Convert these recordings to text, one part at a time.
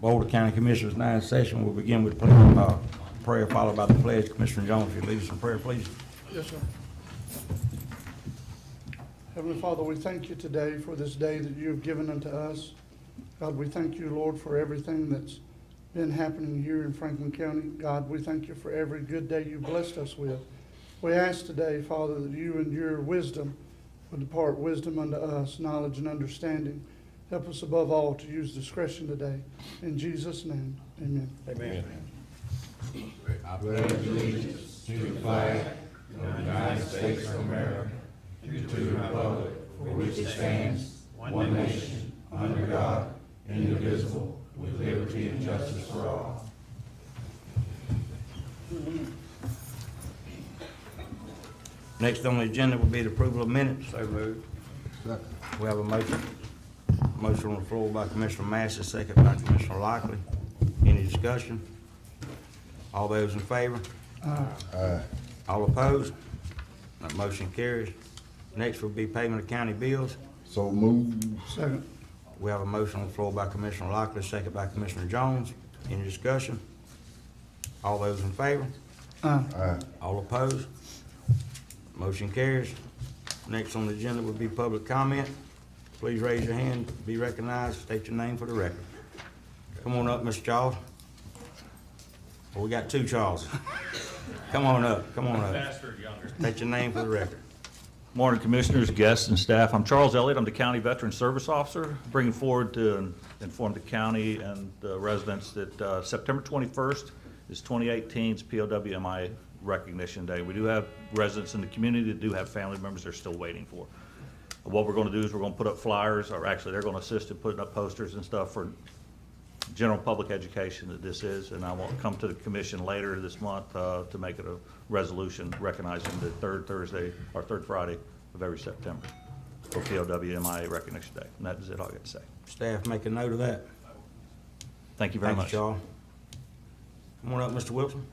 Boulder County Commissioners' 9th session. We'll begin with prayer followed by the pledge. Commissioner Jones, if you lead us in prayer, please. Yes, sir. Heavenly Father, we thank you today for this day that you have given unto us. God, we thank you, Lord, for everything that's been happening here in Franklin County. God, we thank you for every good day you blessed us with. We ask today, Father, that you and your wisdom would depart wisdom unto us, knowledge and understanding. Help us above all to use discretion today. In Jesus' name, amen. Amen. I pledge allegiance to the flag of the United States of America, and to the republic for which it stands, one nation, under God, indivisible, with liberty and justice for all. Next on the agenda will be the approval of minutes. So moved. We have a motion. Motion on the floor by Commissioner Massey, second by Commissioner Lockley. Any discussion? All those in favor? Aye. All opposed? That motion carries. Next will be payment of county bills. So moved. Second. We have a motion on the floor by Commissioner Lockley, second by Commissioner Jones. Any discussion? All those in favor? Aye. All opposed? Motion carries. Next on the agenda will be public comment. Please raise your hand, be recognized, state your name for the record. Come on up, Mr. Charles. Well, we got two Charleses. Come on up, come on up. Faster, younger. State your name for the record. Morning, Commissioners, guests, and staff. I'm Charles Elliott. I'm the County Veteran Service Officer, bringing forward to inform the county and the residents that September 21st is 2018's POW/MI Recognition Day. We do have residents in the community that do have family members they're still waiting for. What we're going to do is we're going to put up flyers, or actually they're going to assist in putting up posters and stuff for general public education that this is, and I will come to the commission later this month to make it a resolution recognizing the third Thursday or third Friday of every September for POW/MI Recognition Day. And that is it all I got to say. Staff, make a note of that. Thank you very Thank much. you, Charles. Come on up, Mr. Wilson.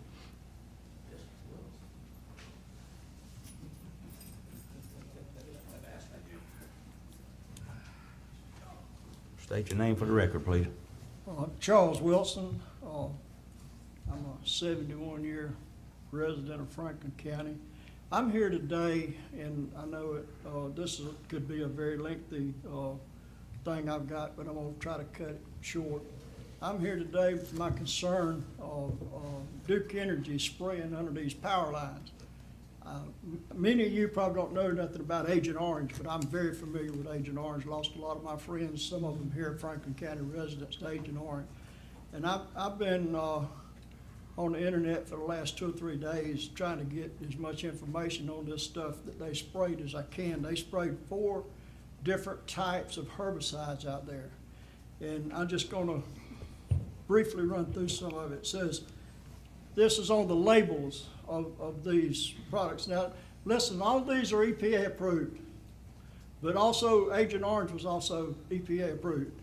State your name for the record, please. Charles Wilson. I'm a 71-year resident of Franklin County. I'm here today, and I know could be a very lengthy thing I've got, but I'm going to try to cut it short. I'm here today with my concern of Duke Energy spraying under these power lines. Many of you probably don't know nothing about Agent Orange, but I'm very familiar with Agent Orange. Lost a lot of my friends, some of them here, Franklin County residents, to Agent Orange. And I've been on the internet for the last 2 or 3 days trying to get as much information on this stuff that they sprayed as I can. They sprayed 4 different types of herbicides out there. And I'm just going to briefly run through some of it. It says, this is on the labels of these products. Now, listen, all of these are EPA approved, but also Agent Orange was also EPA approved.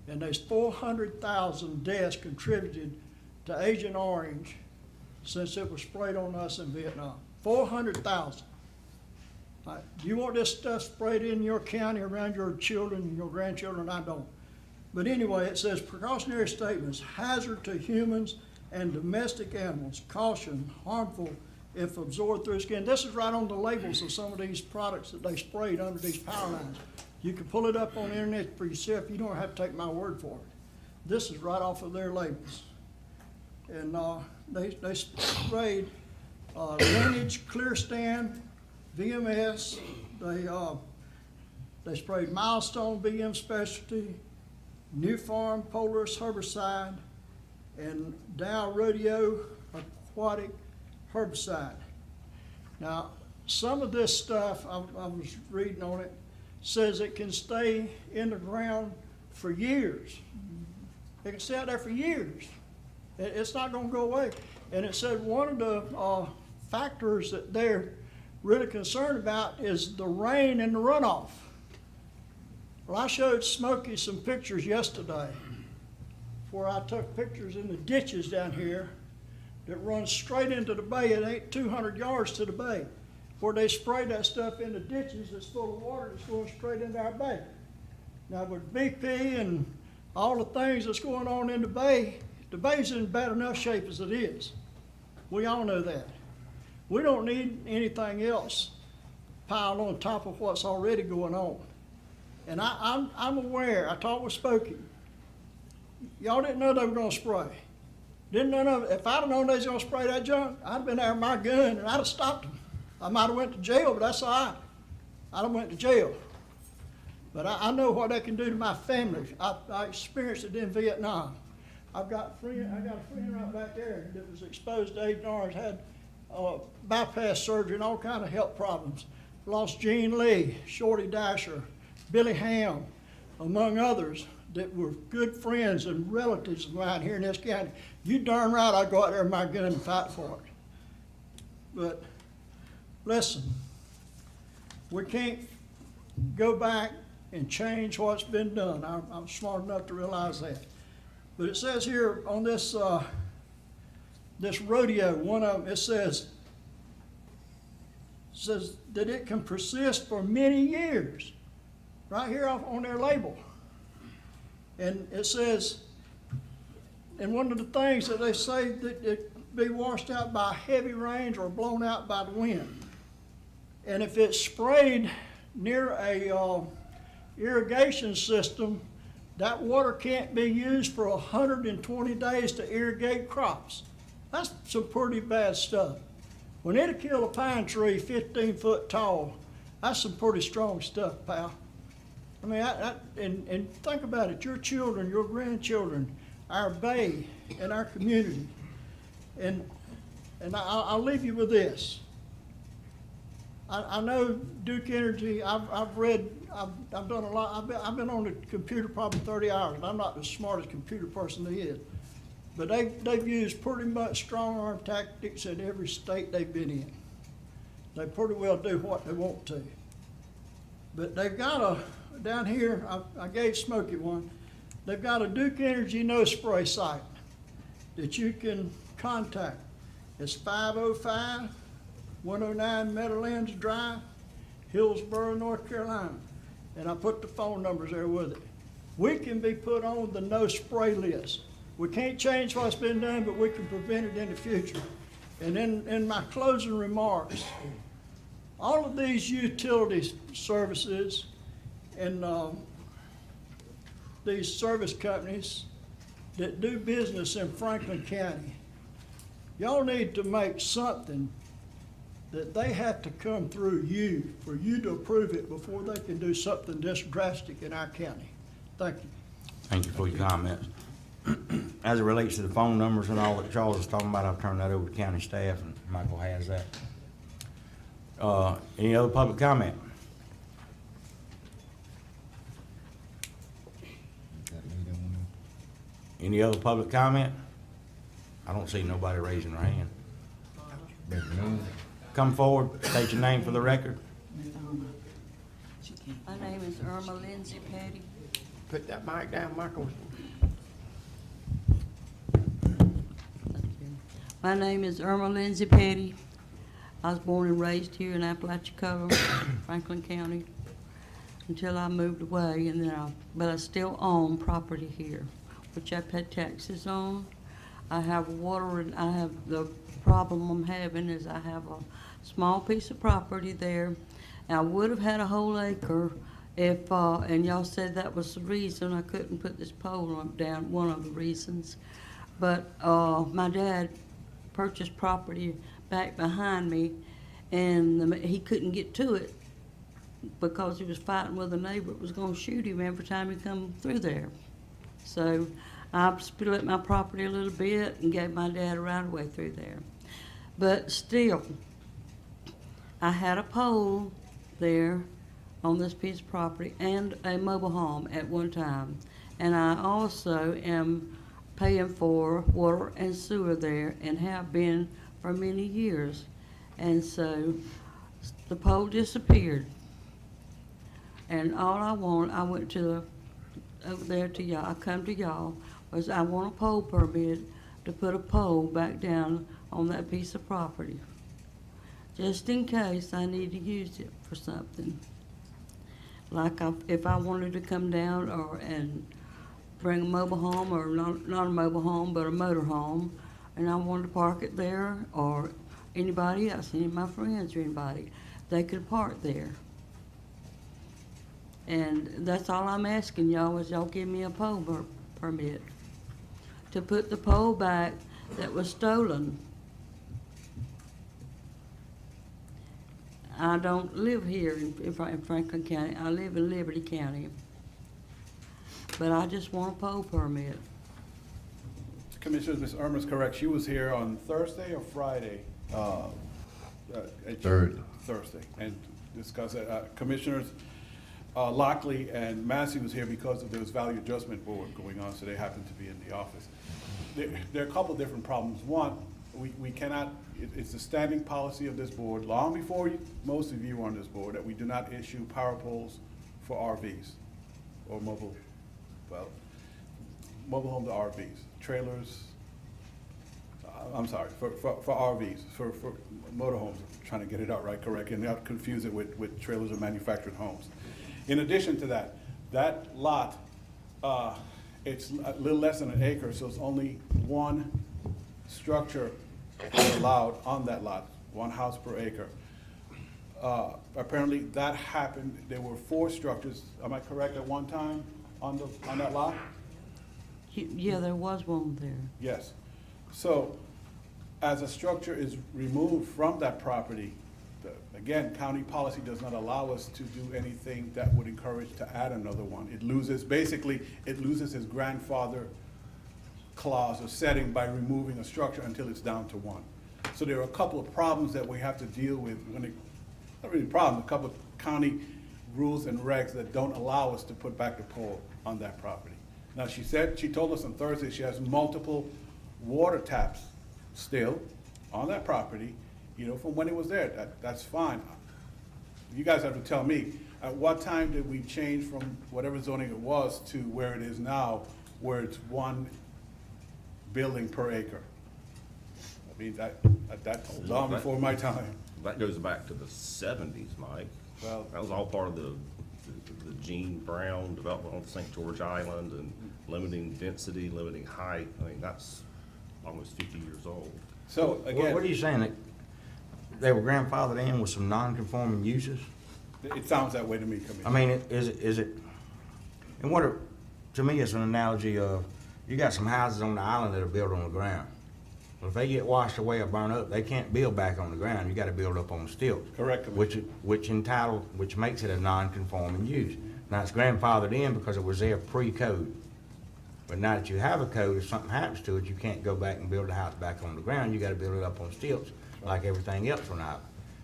And there's 400,000 deaths contributed to Agent Orange since it was sprayed on us in Vietnam. 400,000. Right. Do you want this stuff sprayed in your county around your children and your grandchildren? I don't. But anyway, it says precautionary statements, hazard to humans and domestic animals, caution, harmful if absorbed through skin. This is right on the labels of some of these products that they sprayed under these power lines. You can pull it up on the internet for yourself. You don't have to take my word for it. This is right off of their labels. And they sprayed Lineage, Clearstand, VMS. They sprayed Milestone, BM Specialty, New Farm, Polaris herbicide, and Dow Rodeo aquatic herbicide. Now, some of this stuff, I was reading on it, says it can stay in the ground for years. It can stay out there for years. It's not going to go away. And it said one of the factors that they're really concerned about is the rain and the runoff. Well, I showed Smokey some pictures yesterday where I took pictures in the ditches down here that run straight into the bay. It ain't 200 yards to the bay, where they spray that stuff in the ditches that's full of water that's going straight into our bay. Now with BP and all the things that's going on in the bay's in bad enough shape as it is. We all know that. We don't need anything else piled on top of what's already going on. And I'm aware, I talked with Spokey. Y'all didn't know they were gonna spray. Didn't know, if I'd have known they was gonna spray that junk, I'd have been there with my gun and I'd have stopped them. I might have went to jail, but that's all right. I'd have went to jail. But I know what that can do to my family. I experienced it in Vietnam. I got a friend right back there that was exposed to Agent Orange, had bypass surgery and all kind of health problems. Lost Gene Lee, Shorty Dasher, Billy Ham, among others that were good friends and relatives of mine here in this county. You darn right I'd go out there with my gun and fight for it. But listen, we can't go back and change what's been done. I'm smart enough to realize that. But it says here on this this rodeo, one of them, it says that it can persist for many years, right here on their label. And it says, and one of the things that they say that it be washed out by heavy rains or blown out by the wind. And if it's sprayed near a irrigation system, that water can't be used for 120 days to irrigate crops. That's some pretty bad stuff. When it'll kill a pine tree 15 foot tall, that's some pretty strong stuff, pal. I mean, and think about it, your children, your grandchildren, our bay and our community. And I'll leave you with this. I know Duke Energy, I've done a lot, I've been on the computer probably 30 hours, and I'm not the smartest computer person there is. But they've used pretty much strong arm tactics in every state they've been in. They pretty well do what they want to. But they've got down here, I gave Smokey one, they've got a Duke Energy no spray site that you can contact. It's 505 109 Meadowlands Drive, Hillsborough, North Carolina. And I put the phone numbers there with it. We can be put on the no spray list. We can't change what's been done, but we can prevent it in the future. And in my closing remarks, all of these utility services and these service companies that do business in Franklin County, y'all need to make something that they have to come through you for you to approve it before they can do something this drastic in our county. Thank you. Thank you for your comments. As it relates to the phone numbers and all that Charles was talking about, I'll turn that over to county staff, and Michael has that. Any other public comment? Any other public comment? I don't see nobody raising their hand. Come forward, state your name for the record. My name is Irma Lindsay Petty. Put that mic down, Michael. My name is Irma Lindsay Petty. I was born and raised here in Apalachicola, Franklin County, until I moved away, and then but I still own property here, which I pay taxes on. I have water, and I have the problem I'm having is I have a small piece of property there. And I would have had a whole acre if, and y'all said that was the reason I couldn't put this pole down, one of the reasons. But my dad purchased property back behind me, and he couldn't get to it because he was fighting with a neighbor that was going to shoot him every time he come through there. So I split my property a little bit and gave my dad a right-of-way through there. But still, I had a pole there on this piece of property and a mobile home at one time. And I also am paying for water and sewer there and have been for many years. And so the pole disappeared. And all I went to over there to y'all, I come to y'all, was I want a pole permit to put a pole back down on that piece of property, just in case I need to use it for something. Like if I wanted to come down and bring a mobile home, or not a mobile home, but a motor home, and I wanted to park it there, or anybody else, any of my friends or anybody, they could park there. And that's all I'm asking y'all, is y'all give me a pole permit to put the pole back that was stolen. I don't live here in Franklin County, I live in Liberty County. But I just want a pole permit. Commissioners, Ms. Irma's correct. She was here on Thursday or Friday? Thursday. Thursday, and discuss it. Commissioners Lockley and Massey was here because there was value adjustment board going on, so they happened to be in the office. There are a couple of different problems. One, we cannot, it's the standing policy of this board, long before most of you were on this board, that we do not issue power poles for RVs or mobile home to RVs, trailers, I'm sorry, for RVs, for motorhomes, I'm trying to get it out right, correct, and not confuse it with trailers or manufactured homes. In addition to that, that lot, it's a little less than an acre, so it's only one structure allowed on that lot, one house per acre. Apparently that happened, there were 4 structures, am I correct, at one time on that lot? Yeah, there was one there. Yes. So, as a structure is removed from that property, again, county policy does not allow us to do anything that would encourage to add another one. It loses, basically, it loses its grandfather clause or setting by removing a structure until it's down to 1. So there are a couple of problems that we have to deal with when it, not really problems, a couple of county rules and regs that don't allow us to put back the pole on that property. Now, she told us on Thursday she has multiple water taps still on that property, you know, from when it was there. That's fine. You guys have to tell me, at what time did we change from whatever zoning it was to where it is now, where it's 1 building per acre? I mean, that's long before my time. That goes back to the 70s, Mike. Well- That was all part of the Gene Brown development on St. George Island and limiting density, limiting height. I mean, that's almost 50 years old. So, What are again, you saying, that they were grandfathered in with some non-conforming uses? it sounds that way to me, Commissioner. I mean, is it, and to me, it's an analogy of, you got some houses on the island that are built on the ground. Well, if they get washed away or burned up, they can't build back on the ground, you gotta build up on stilts. Correct, Commissioner. Which makes it a non-conforming use. Now, it's grandfathered in because it was there pre-code. But now that you have a code, if something happens to it, you can't go back and build the house back on the ground, you gotta build it up on stilts, like everything else on the island.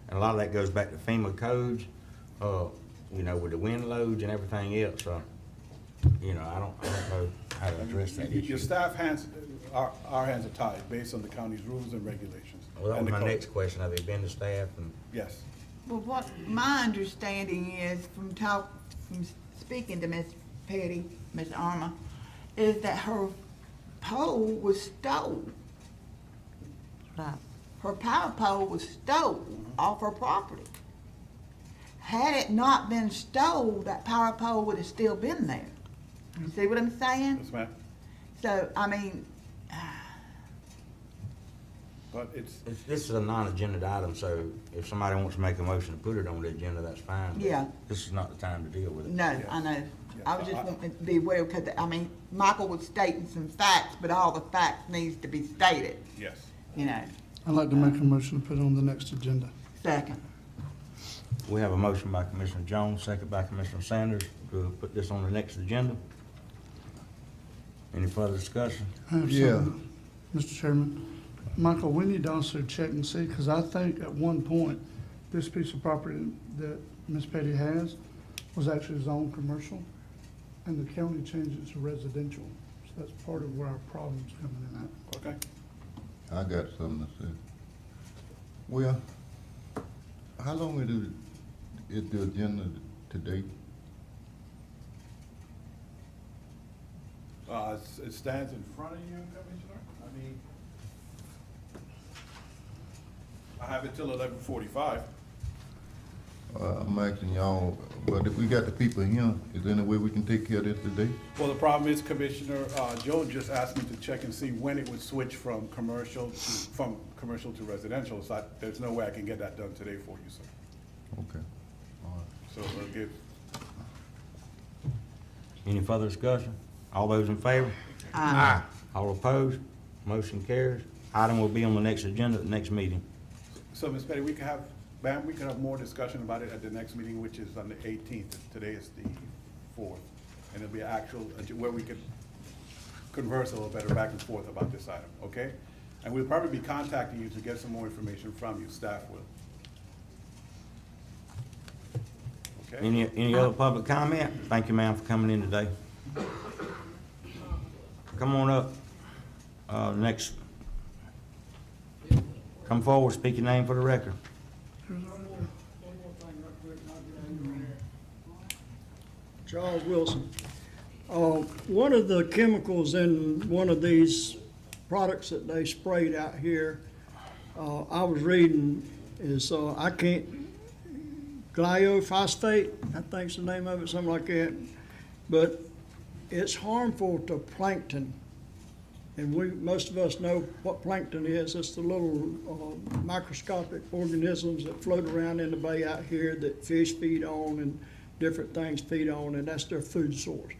And a lot of that goes back to FEMA codes, you know, with the wind loads and everything else, you know, I don't know how to address that issue. Your staff hands, our hands are tied based on the county's rules and regulations. Well, that and was the my code. next question, have they been to staff and? Yes. Well, what my understanding is from speaking to Miss Petty, Miss Arma, is that her pole was stolen. Right. Her power pole was stolen off her property. Had it not been stolen, that power pole would have still been there. You see what I'm saying? Yes, ma'am. So, I mean, But it's, This is a non-agenda item, so if somebody wants to make a motion to put it on the agenda, that's fine. but Yeah. This is not the time to deal with it. no, I know. I was just wanting to be aware, because, I mean, Michael was stating some facts, but all the facts needs to be stated, yes. you know. I'd like to make a motion to put it on the next agenda. Second. We have a motion by Commissioner Jones, second by Commissioner Sanders, to put this on the next agenda. Any further discussion? I have Yeah. something, Mr. Chairman. Michael, we need to also check and see, because I think at one point, this piece of property that Ms. Petty has was actually zoned commercial, and the county changed it to residential. So that's part of where our problem's coming in at. Okay. I got something to say. Well, how long is the agenda today? It stands in front of you, Commissioner. I mean, I have it till 11:45. I'm asking y'all, but if we got the people here, is there any way we can take care of this today? Well, the problem is Commissioner, Joe just asked me to check and see when it would switch from commercial to residential, so there's no way I can get that done today for you, sir. Okay. All right. So we'll give, Any further discussion? All those in favor? Aye. All opposed? Motion carries. Item will be on the next agenda at the next meeting. so Ms. Petty, we could have more discussion about it at the next meeting, which is on the 18th. Today is the 4th. And it'll be an actual, where we could converse a little better back and forth about this item, okay? And we'll probably be contacting you to get some more information from you, staff will. Okay? Any other public comment? Thank you, ma'am, for coming in today. Come on up. Next. Come forward, speak your name for the record. Charles Wilson. One of the chemicals in one of these products that they sprayed out here, I was reading, is glyphosate, I think's the name of it, something like that. But it's harmful to plankton. And most of us know what plankton is. It's the little microscopic organisms that float around in the bay out here that fish feed on and different things feed on, and that's their food source.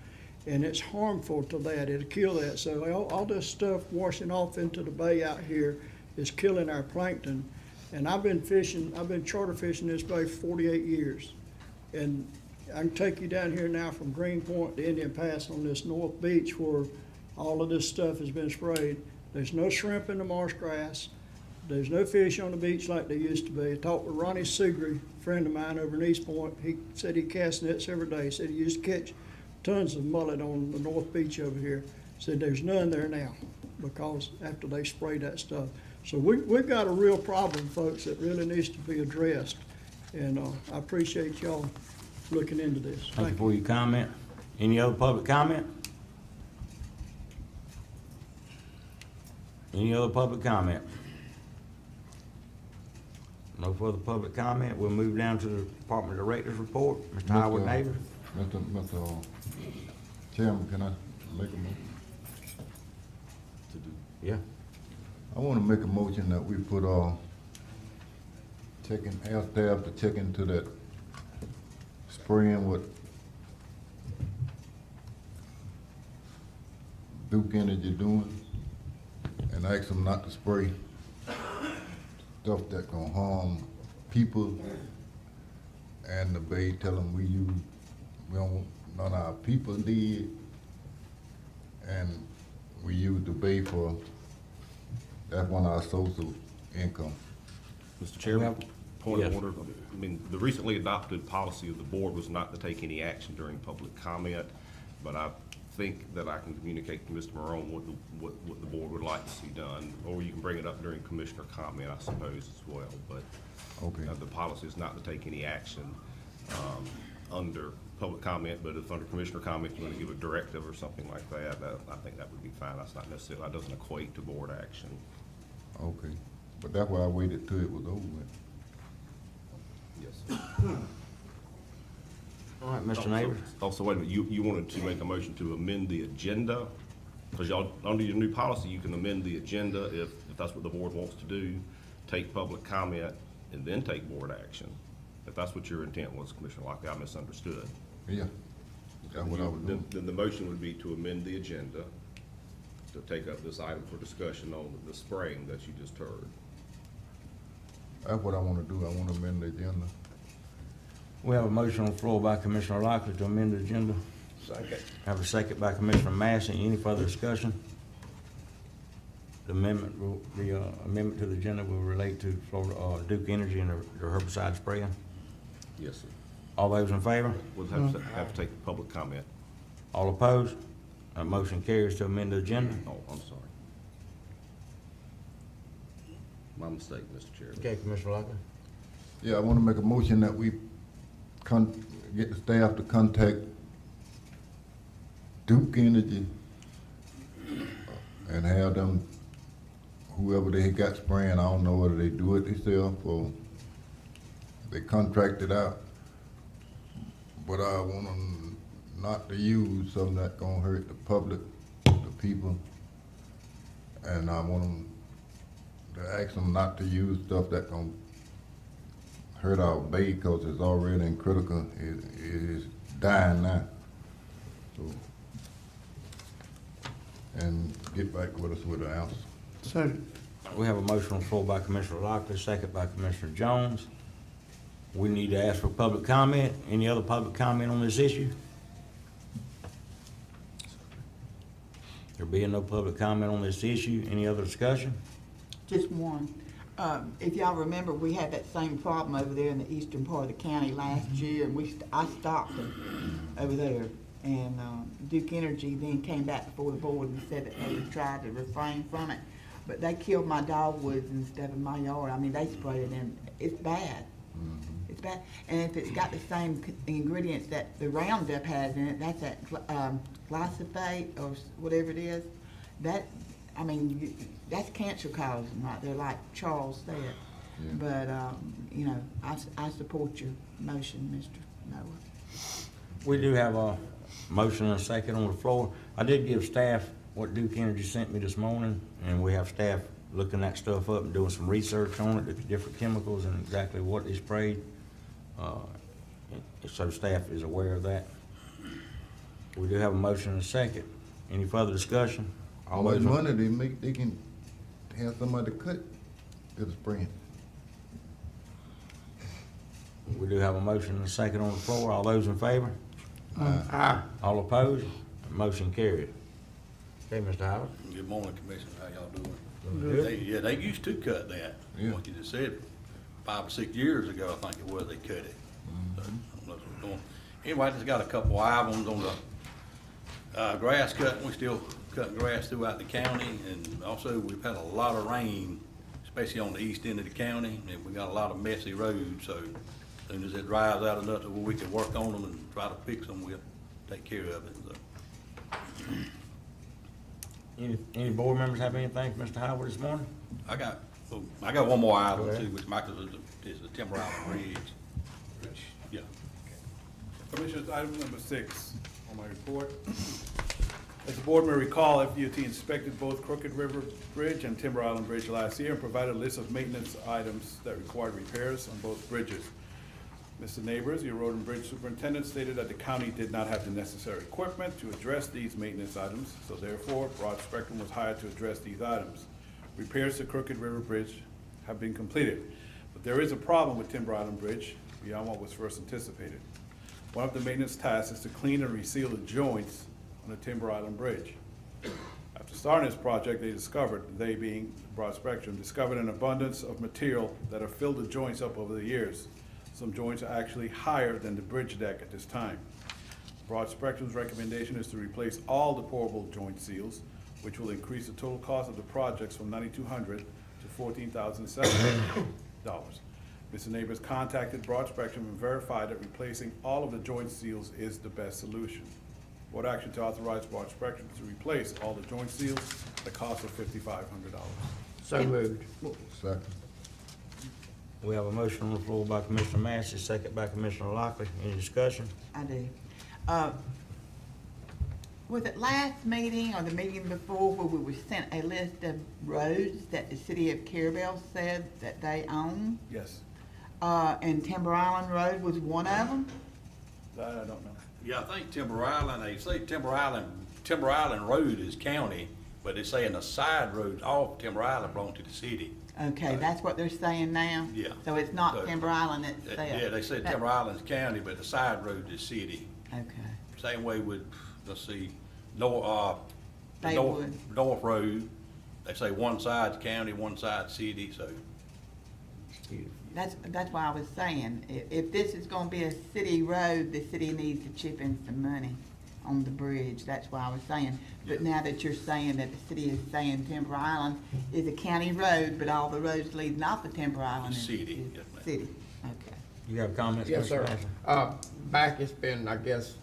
And it's harmful to that. It'll kill that. So all this stuff washing off into the bay out here is killing our plankton. And I've been charter fishing this bay for 48 years. And I can take you down here now from Greenpoint to Indian Pass on this North Beach where all of this stuff has been sprayed. There's no shrimp in the marsh grass. There's no fish on the beach like there used to be. I talked with Ronnie Segrey, a friend of mine over in East Point. He said he cast nets every day. He said he used to catch tons of mullet on the North Beach over here. Said there's none there now because after they sprayed that stuff. So we've got a real problem, folks, that really needs to be addressed. And I appreciate y'all looking into this. Thank you for your comment. Any other public comment? Any other public comment? No further public comment. We'll move down to the Department Director's report. Mr. Howard Neighbors. Mr. Chairman, can I make a motion? Yeah. I want to make a motion that we put our staff to check into that spraying with Duke Energy doing, and ask them not to spray stuff that gonna harm people and the bay. Tell them we don't want none of our people dead, and we use the bay for, that's one of our source of income. Mr. Chairman, point of Yes. order. I mean, the recently adopted policy of the board was not to take any action during public comment, but I think that I can communicate to Mr. Morone what the board would like to see done, or you can bring it up during commissioner comment, I suppose, as well. But Okay. the policy is not to take any action under public comment, but if under commissioner comment, you want to give a directive or something like that, I think that would be fine. That's not necessarily, that doesn't equate to board action. Okay, but that's why I waited till it was over with. Yes. All right, Mr. Neighbors. Also, wait a minute, you wanted to make a motion to amend the agenda? Because y'all, under your new policy, you can amend the agenda if that's what the board wants to do, take public comment, and then take board action. If that's what your intent was, Commissioner Lockley, I misunderstood. Yeah, that's what I was doing. Then the motion would be to amend the agenda to take up this item for discussion on the spraying that you just heard. That's what I want to do. I want to amend the agenda. We have a motion on the floor by Commissioner Lockley to amend the agenda. Second. Have a second by Commissioner Massey. Any further discussion? The amendment to the agenda will relate to Florida, Duke Energy and the herbicide spraying. Yes, sir. All those in favor? We'll have to take public comment. All opposed? That motion carries to amend the agenda. Oh, I'm sorry. My mistake, Mr. Chairman. Okay, Commissioner Lockley. Yeah, I want to make a motion that we get the staff to contact Duke Energy and have them, whoever they got spraying, I don't know whether they do it themselves or they contract it out, but I want them not to use something that's gonna hurt the public, the people. And I want them to ask them not to use stuff that gonna hurt our bay, cause it's already in critical, it is dying now. So, and get back with us with an answer. Second. We have a motion on the floor by Commissioner Lockley, second by Commissioner Jones. We need to ask for public comment. Any other public comment on this issue? There being no public comment on this issue, any other discussion? Just one. If y'all remember, we had that same problem over there in the eastern part of the county last year, and I stopped them over there. And Duke Energy then came back before the board and said that they would try to refrain from it. But they killed my dogwoods instead of my yard. I mean, they sprayed it in. It's bad. It's bad. And if it's got the same ingredients that the Roundup has in it, that's that glyphosate or whatever it is, that, I mean, that's cancer causing right there, like Charles said. Yeah. But, you know, I support your motion, Mr. Noah. We do have a motion and a second on the floor. I did give staff what Duke Energy sent me this morning, and we have staff looking that stuff up and doing some research on it, the different chemicals and exactly what is sprayed. So staff is aware of that. We do have a motion and a second. Any further discussion? How much money they make, they can have somebody cut to the spring. We do have a motion and a second on the floor. All those in favor? Aye. All opposed? Motion carried. Okay, Mr. Howard. Good morning, Commissioner. How y'all doing? Good. They used to cut that. Yeah. What you just said, 5 or 6 years ago, I think it was, they cut it. So, I don't know what we're doing. Anyway, I just got a couple items on the grass cutting. We're still cutting grass throughout the county, and also we've had a lot of rain, especially on the east end of the county, and we got a lot of messy roads, so as soon as it dries out enough to where we can work on them and try to fix them, we'll take care of it, so. Any board members have anything for Mr. Howard this morning? I got one more Go item ahead. too, which Michael is the Timber Island Bridge. Yeah. Commissioners, item number 6 on my report. As the board may recall, FDOT inspected both Crooked River Bridge and Timber Island Bridge last year and provided a list of maintenance items that required repairs on both bridges. Mr. Neighbors, your road and bridge superintendent, stated that the county did not have the necessary equipment to address these maintenance items, so therefore, Broad Spectrum was hired to address these items. Repairs to Crooked River Bridge have been completed, but there is a problem with Timber Island Bridge beyond what was first anticipated. One of the maintenance tasks is to clean and reseal the joints on the Timber Island Bridge. After starting this project, they being Broad Spectrum, discovered an abundance of material that have filled the joints up over the years. Some joints are actually higher than the bridge deck at this time. Broad Spectrum's recommendation is to replace all the pourable joint seals, which will increase the total cost of the projects from $9,200 to $14,700. Mr. Neighbors contacted Broad Spectrum and verified that replacing all of the joint seals is the best solution. Board action to authorize Broad Spectrum to replace all the joint seals at a cost of $5,500. So moved. Second. We have a motion on the floor by Commissioner Massey, second by Commissioner Lockley. Any discussion? I do. Was it last meeting or the meeting before where we were sent a list of roads that the city of Carabel said that they own? Yes, And Timber Island Road was one of them? that I don't know. Yeah, I think Timber Island, they say Timber Island Road is county, but they're saying the side roads off Timber Island belong to the city. Okay, that's what they're saying now? Yeah. So it's not So- Timber Island itself? Yeah, they said Timber Island's county, but the side road is city. Okay. Same way with, let's see, north Baywood. Road, they say one side's county, one side's city, so. That's why I was saying, if this is gonna be a city road, the city needs to chip in some money on the bridge. That's why I was saying. But now that you're saying that the city is saying Timber Island is a county road, but all the roads leading off of Timber Island Is is city, yes, ma'am. city. Okay. You have comments, Yes, Mr. sir. Massey? Back, it's been, I guess,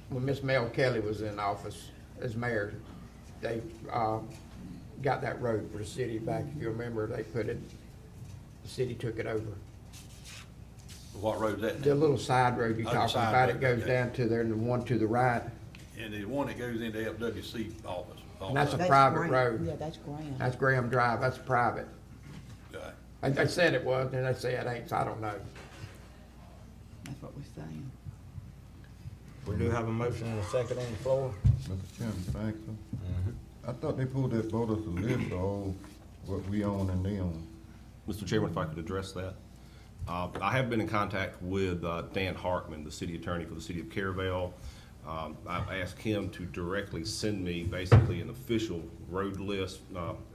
when Miss Mel Kelly was in office as mayor, they, got that road for the city back. If you remember, they put it, the city took it over. What road's that The now? little side road you're Oh, the talking side about, road, it goes okay. down to there, and the one to the right, And the one that goes into FWC office. And that's a That's private Graham. road. Yeah, that's Graham. that's Graham Drive, that's private. Okay. They said it was, and they say it ain't, so I don't know. That's what we're saying. We do have a motion and a second on the floor. Mr. Chairman, thank you. I thought they pulled that vote us a list of all what we own and they own. Mr. Chairman, if I could address that. I have been in contact with Dan Hartman, the city attorney for the city of Caravel. I've asked him to directly send me basically an official road list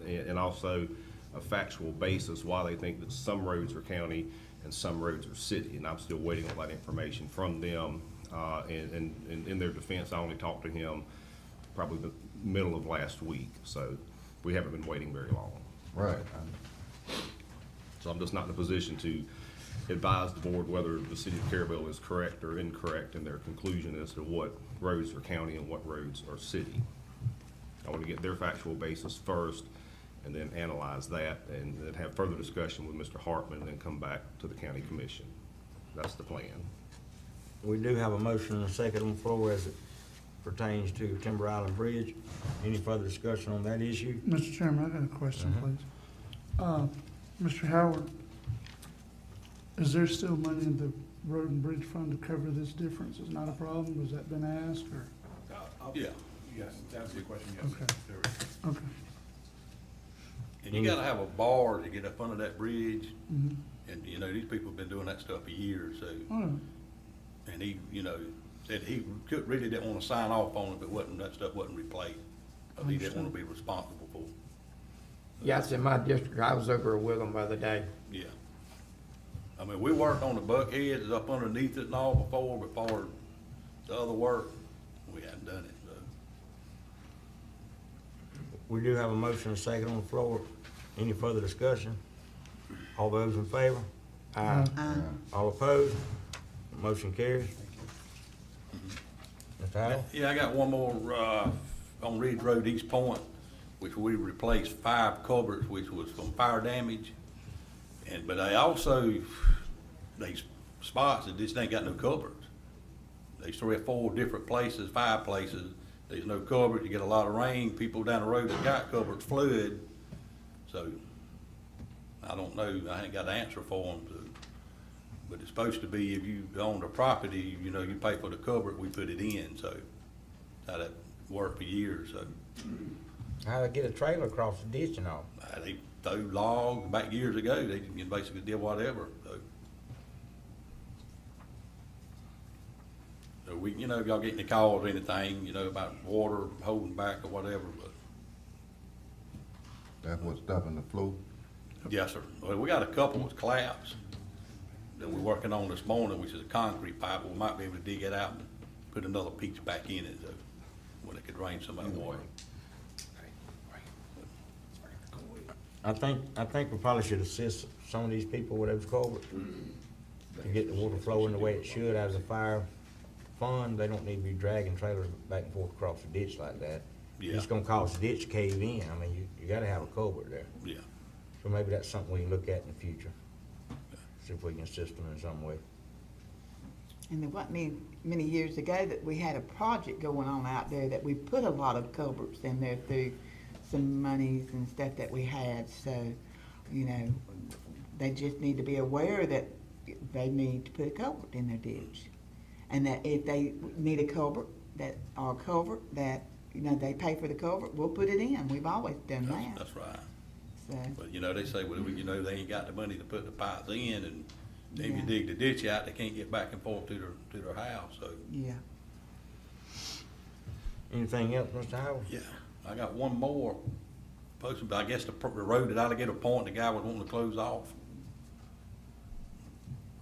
and also a factual basis why they think that some roads are county and some roads are city. And I'm still waiting on that information from them. And in their defense, I only talked to him probably the middle of last week. So we haven't been waiting very long. Right. So I'm just not in a position to advise the board whether the city of Caravel is correct or incorrect in their conclusion as to what roads are county and what roads are city. I want to get their factual basis first and then analyze that and then have further discussion with Mr. Hartman and then come back to the county commission. That's the plan. We do have a motion and a second on the floor as it pertains to Timber Island Bridge. Any further discussion on that issue? Mr. Chairman, I got a question, please. Mr. Howard, is there still money in the road and bridge fund to cover this difference? Is not a problem? Has that been asked, or? Yeah. Yes, to answer your question, yes. Okay. There is. Okay. And you gotta have a bar to get up under that bridge. Mhm. And, you know, these people have been doing that stuff for years, so, All right. and he, you know, said he really didn't wanna sign off on it, but that stuff wasn't replaced. Cause he didn't wanna be responsible for it. Yeah, it's in my district, I was over with them the other day. Yeah. I mean, we worked on the buckheads up underneath it and all before the other work, we hadn't done it, so. We do have a motion and a second on the floor. Any further discussion? All those in favor? Aye. All opposed? Motion carries. Mr. Howell? Yeah, I got one more, on Ridge Road, East Point, which we replaced 5 culverts, which was from fire damage. But they also, these spots that just ain't got no culverts. There's 3 or 4 different places, 5 places, there's no culvert, you get a lot of rain, people down the road that got culverts flood. So, I don't know, I ain't got an answer for them, so. But it's supposed to be if you own the property, you know, you pay for the culvert, we put it in, so. How that worked for years, so. How to get a trailer across the ditch and all? They threw logs back years ago, they basically did whatever, so. So we, you know, if y'all get any calls or anything, you know, about water holding back or whatever, but, That's what's stopping the flow. yes, sir. Well, we got a couple that's collapsed that we're working on this morning, which is a concrete pipe, we might be able to dig it out and put another piece back in it, so, when it could drain some of that water. I think we probably should assist some of these people with those culverts to get the water flowing the way it should out of the fire fund. They don't need to be dragging trailers back and forth across the ditch like that. Yeah. It's gonna cause the ditch to cave in. I mean, you gotta have a culvert there. Yeah, So maybe that's something we can look at in the future. See if we can assist them in some way. And there wasn't many years ago that we had a project going on out there that we put a lot of culverts in there through some monies and stuff that we had, so, you know, they just need to be aware that they need to put a culvert in their ditch. And that if they need a culvert, that you know, they pay for the culvert, we'll put it in, we've always done that, that's right. so. But, you know, they say, well, you know, they ain't got the money to put the pipes in, and if you dig the ditch out, they can't get back and forth to their house, so. Yeah. Anything else, Mr. Howard? Yeah, I got one more posted, but I guess the road at Alligator Point, the guy was wanting to close off.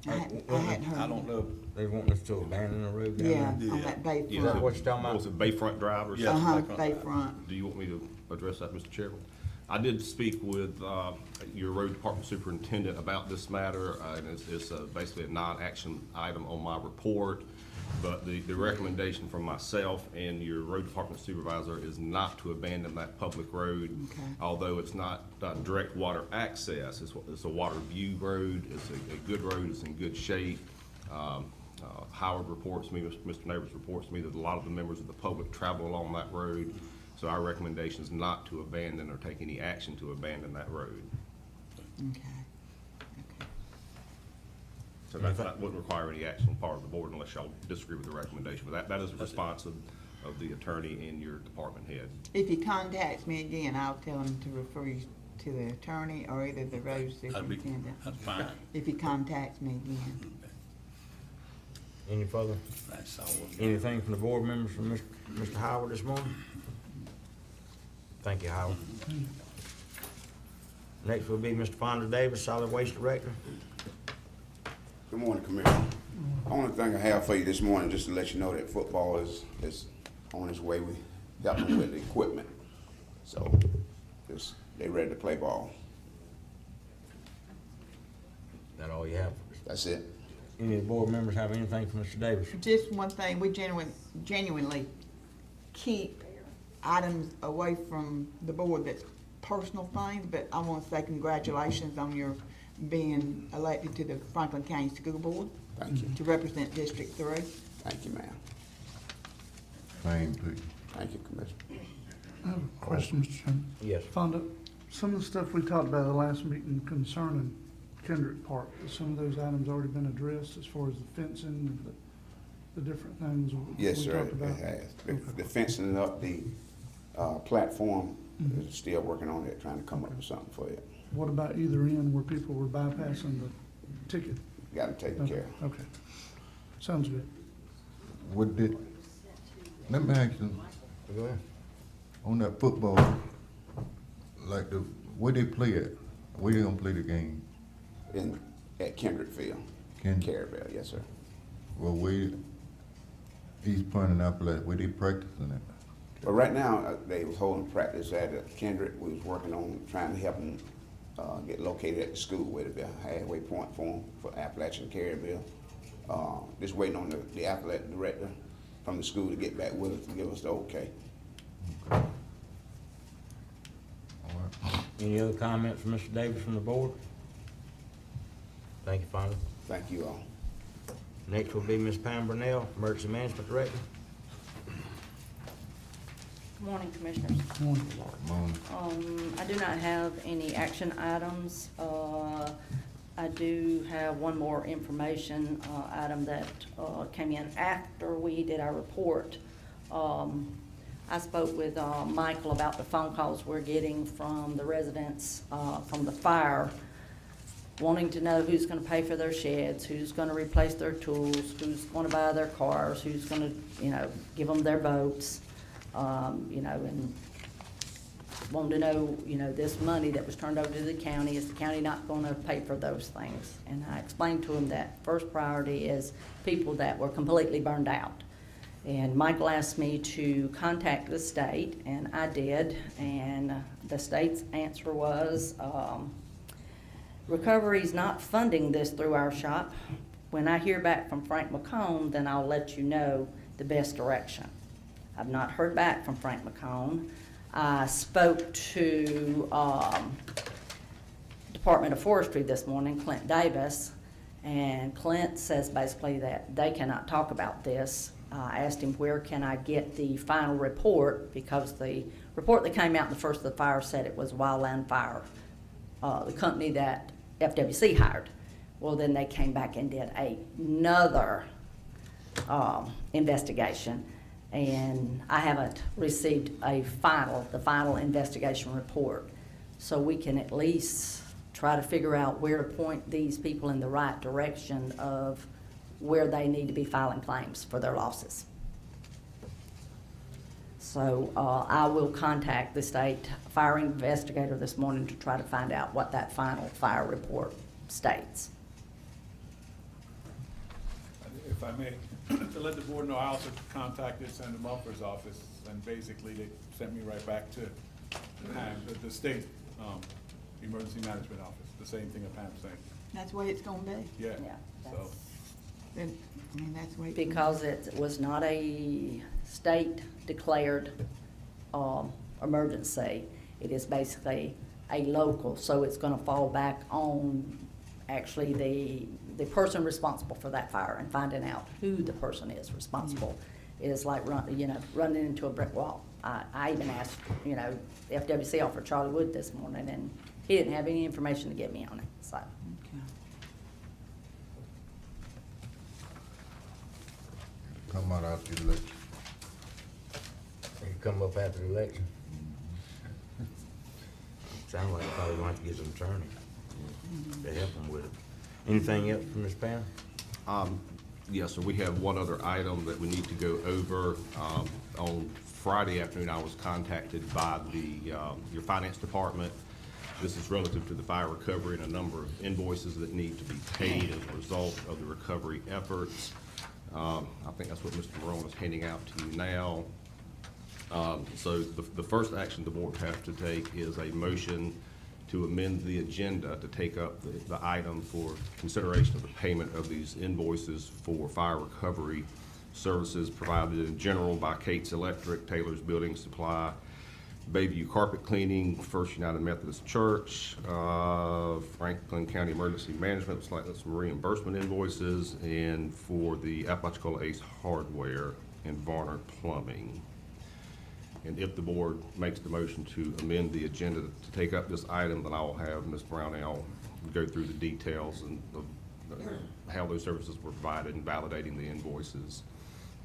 I hadn't heard. I don't know. They want us to abandon the road down Yeah, there? on that Bayfront. Is that what you're talking What was about? it, Bayfront Drive or Yeah. something? Uh-huh, Bayfront. Do you want me to address that, Mr. Chairman? I did speak with your road department superintendent about this matter, and it's basically a non-action item on my report. But the recommendation from myself and your road department supervisor is not to abandon that public road. Okay. Although it's not direct water access, it's a water view road, it's a good road, it's in good shape. Howard reports me, Mr. Neighbors reports me that a lot of the members of the public travel along that road. So our recommendation is not to abandon or take any action to abandon that road. Okay. So that wouldn't require any action on the part of the board unless y'all disagree with the recommendation. But that is the response of the attorney and your department head. If he contacts me again, I'll tell him to refer you to the attorney or either the road superintendent. That's fine. If he contacts me again. Any further, That's all. anything from the board members from Mr. Howard this morning? Thank you, Howard. Next will be Mr. Fonda Davis, Solid Waste Director. Good morning, Commissioner. Only thing I have for you this morning, just to let you know that football is on its way. We got them with the equipment. So, they ready to play ball. That all you have? That's it. Any of the board members have anything for Mr. Davis? Just one thing, we genuinely keep items away from the board that's personal things, but I want to say congratulations on your being elected to the Franklin County School Board Thank you. to represent District 3. Thank you, ma'am. Same to you. Thank you, Commissioner. I have a question, Mr. Chairman. Yes. Fonda, some of the stuff we talked about at the last meeting concerning Kendrick Park, has some of those items already been addressed as far as the fencing and the different things we Yes, sir, talked it about? has. Okay. The fencing up the platform is still working on it, trying to come up with something for you. What about either end where people were bypassing the ticket? Got them taken care of. Okay, sounds good. What did, let me ask you, Go ahead. on that football, like where they play at? Where they gonna play the game? At Kendrick Field, Kendrick. Carabel, yes, sir. Well, East Point and Appalachia, where they practicing at? But right now, they was holding practice at Kendrick. We was working on trying to help them get located at the school where it'd be a halfway point for them for Appalachian Carabel. Just waiting on the athletic director from the school to get back with us to give us the okay. All right. Any other comments from Mr. Davis from the board? Thank you, Fonda. Thank you all. Next will be Ms. Pam Burnell, Emergency Management Director. Good morning, Commissioners. I do not have any action items. I do have one more information item that came in after we did our report. I spoke with Michael about the phone calls we're getting from the residents from the fire, wanting to know who's gonna pay for their sheds, who's gonna replace their tools, who's gonna buy their cars, who's gonna, give them their boats, and wanting to know, this money that was turned over to the county, is the county not gonna pay for those things? And I explained to him that first priority is people that were completely burned out. And Michael asked me to contact the state, and I did, and the state's answer was, recovery's not funding this through our shop. When I hear back from Frank McComb, then I'll let you know the best direction. I've not heard back from Frank McComb. I spoke to Department of Forestry this morning, Clint Davis, and Clint says basically that they cannot talk about this. I asked him where can I get the final report, because the report that came out in the first of the fire said it was Wildland Fire, the company that FWC hired. Well, then they came back and did another investigation, and I haven't received the final investigation report. So we can at least try to figure out where to point these people in the right direction of where they need to be filing claims for their losses. So I will contact the state fire investigator this morning to try to find out what that final fire report states. If I may, to let the board know, I also contacted Senator Muffer's office, and basically they sent me right back to Pam, the state emergency management office, the same thing that Pam's saying. That's the way it's gonna be. Yeah, Yeah, so, that's- Then, I mean, that's the way. because it was not a state-declared emergency. It is basically a local, so it's gonna fall back on actually the person responsible for that fire, and finding out who the person is responsible is like running into a brick wall. I even asked, the FWC officer Charlie Wood this morning, and he didn't have any information to get me on it, so. Okay. Come out after the election. You come up after the election. Sounds like probably gonna have to get some attorney to help them with it. Anything else from Ms. Pam? Yes, sir, we have one other item that we need to go over. On Friday afternoon, I was contacted by your finance department. This is relative to the fire recovery and a number of invoices that need to be paid as a result of the recovery efforts. I think that's what Mr. Morone is handing out to you now. So the first action the board has to take is a motion to amend the agenda to take up the item for consideration of the payment of these invoices for fire recovery services provided in general by Kate's Electric, Taylor's Building Supply, Bayview Carpet Cleaning, First United Methodist Church, Franklin County Emergency Management, looks like that's some reimbursement invoices, and for the Apalachicola Ace Hardware and Varner Plumbing. And if the board makes the motion to amend the agenda to take up this item, then I will have Ms. Brownell go through the details and of how those services were provided and validating the invoices.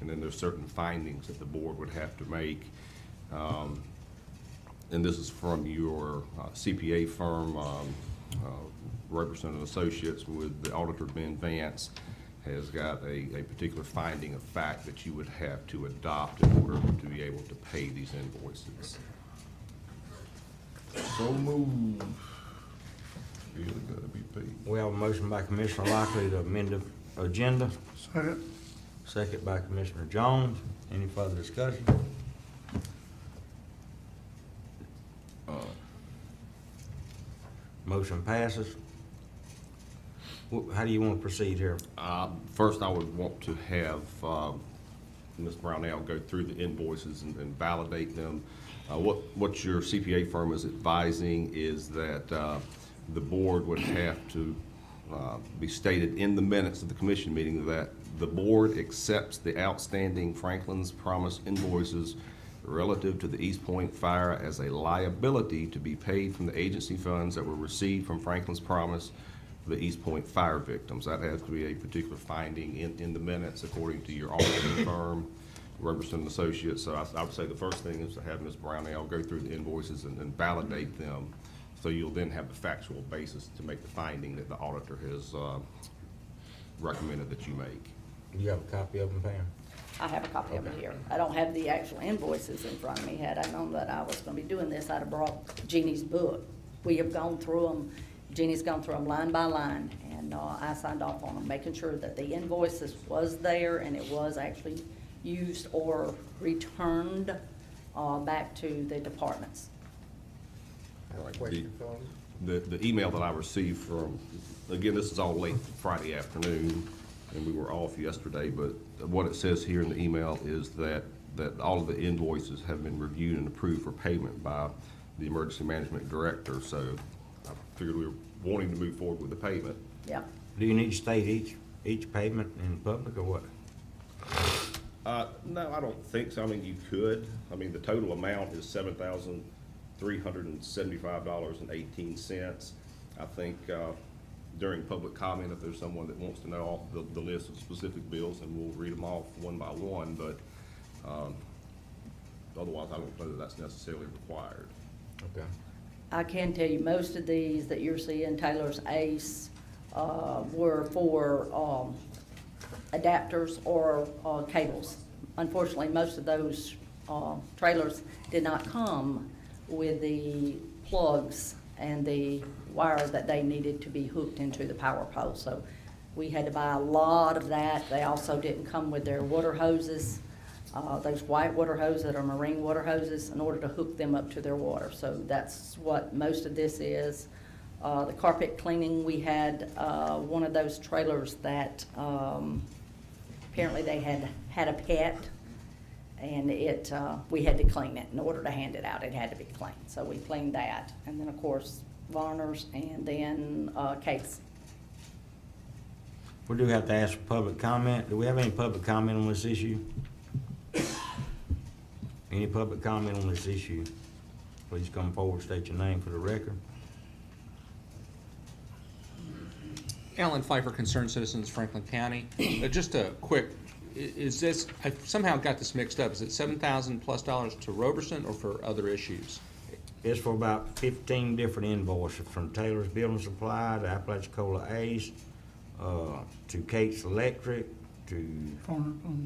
And then there's certain findings that the board would have to make. And this is from your CPA firm, Roberson and Associates, with the auditor Ben Vance, has got a particular finding of fact that you would have to adopt in order to be able to pay these invoices. So move. Really gotta be paid. We have a motion by Commissioner Lockley to amend the agenda, Second. second by Commissioner Jones. Any further discussion? Motion passes. How do you want to proceed here? First, I would want to have Ms. Brownell go through the invoices and validate them. What your CPA firm is advising is that the board would have to be stated in the minutes of the commission meeting that the board accepts the outstanding Franklin's Promise invoices relative to the East Point fire as a liability to be paid from the agency funds that were received from Franklin's Promise for the East Point fire victims. That has to be a particular finding in the minutes according to your auditing firm, Roberson and Associates. So I would say the first thing is to have Ms. Brownell go through the invoices and validate them. So you'll then have the factual basis to make the finding that the auditor has recommended that you make. You have a copy of them, Pam? I have a copy of it here. I don't have the actual invoices in front of me. Had I known that I was gonna be doing this, I'd have brought Jeannie's book. We have gone through them, Jeannie's gone through them line by line, and I signed off on them, making sure that the invoices was there and it was actually used or returned back to the departments. The email that I received from, again, this is all late Friday afternoon, and we were off yesterday, but what it says here in the email is that all of the invoices have been reviewed and approved for payment by the emergency management director, so I figured we were wanting to move forward with the payment. Yeah. Do you need to state each payment in public or what? No, I don't think so. I mean, you could. I mean, the total amount is $7,375.18. I think during public comment, if there's someone that wants to know off the list of specific bills, and we'll read them off one by one, but otherwise, I don't know that that's necessarily required. Okay. I can tell you, most of these that you're seeing, Taylor's Ace, were for adapters or cables. Unfortunately, most of those trailers did not come with the plugs and the wire that they needed to be hooked into the power pole. So we had to buy a lot of that. They also didn't come with their water hoses, those white water hoses that are marine water hoses, in order to hook them up to their water. So that's what most of this is. The carpet cleaning, we had one of those trailers that apparently they had a pet, and we had to clean it. In order to hand it out, it had to be cleaned. So we cleaned that, and then, of course, Varner's, and then Kate's. We do have to ask for public comment. Do we have any public comment on this issue? Any public comment on this issue? Please come forward, state your name for the record. Alan Pfeiffer, Concerned Citizens, Franklin County. Just a quick, is this, I somehow got this mixed up. Is it $7,000 plus to Roberson or for other issues? It's for about 15 different invoices, from Taylor's Building Supply to Apalachicola Ace, to Kate's Electric, to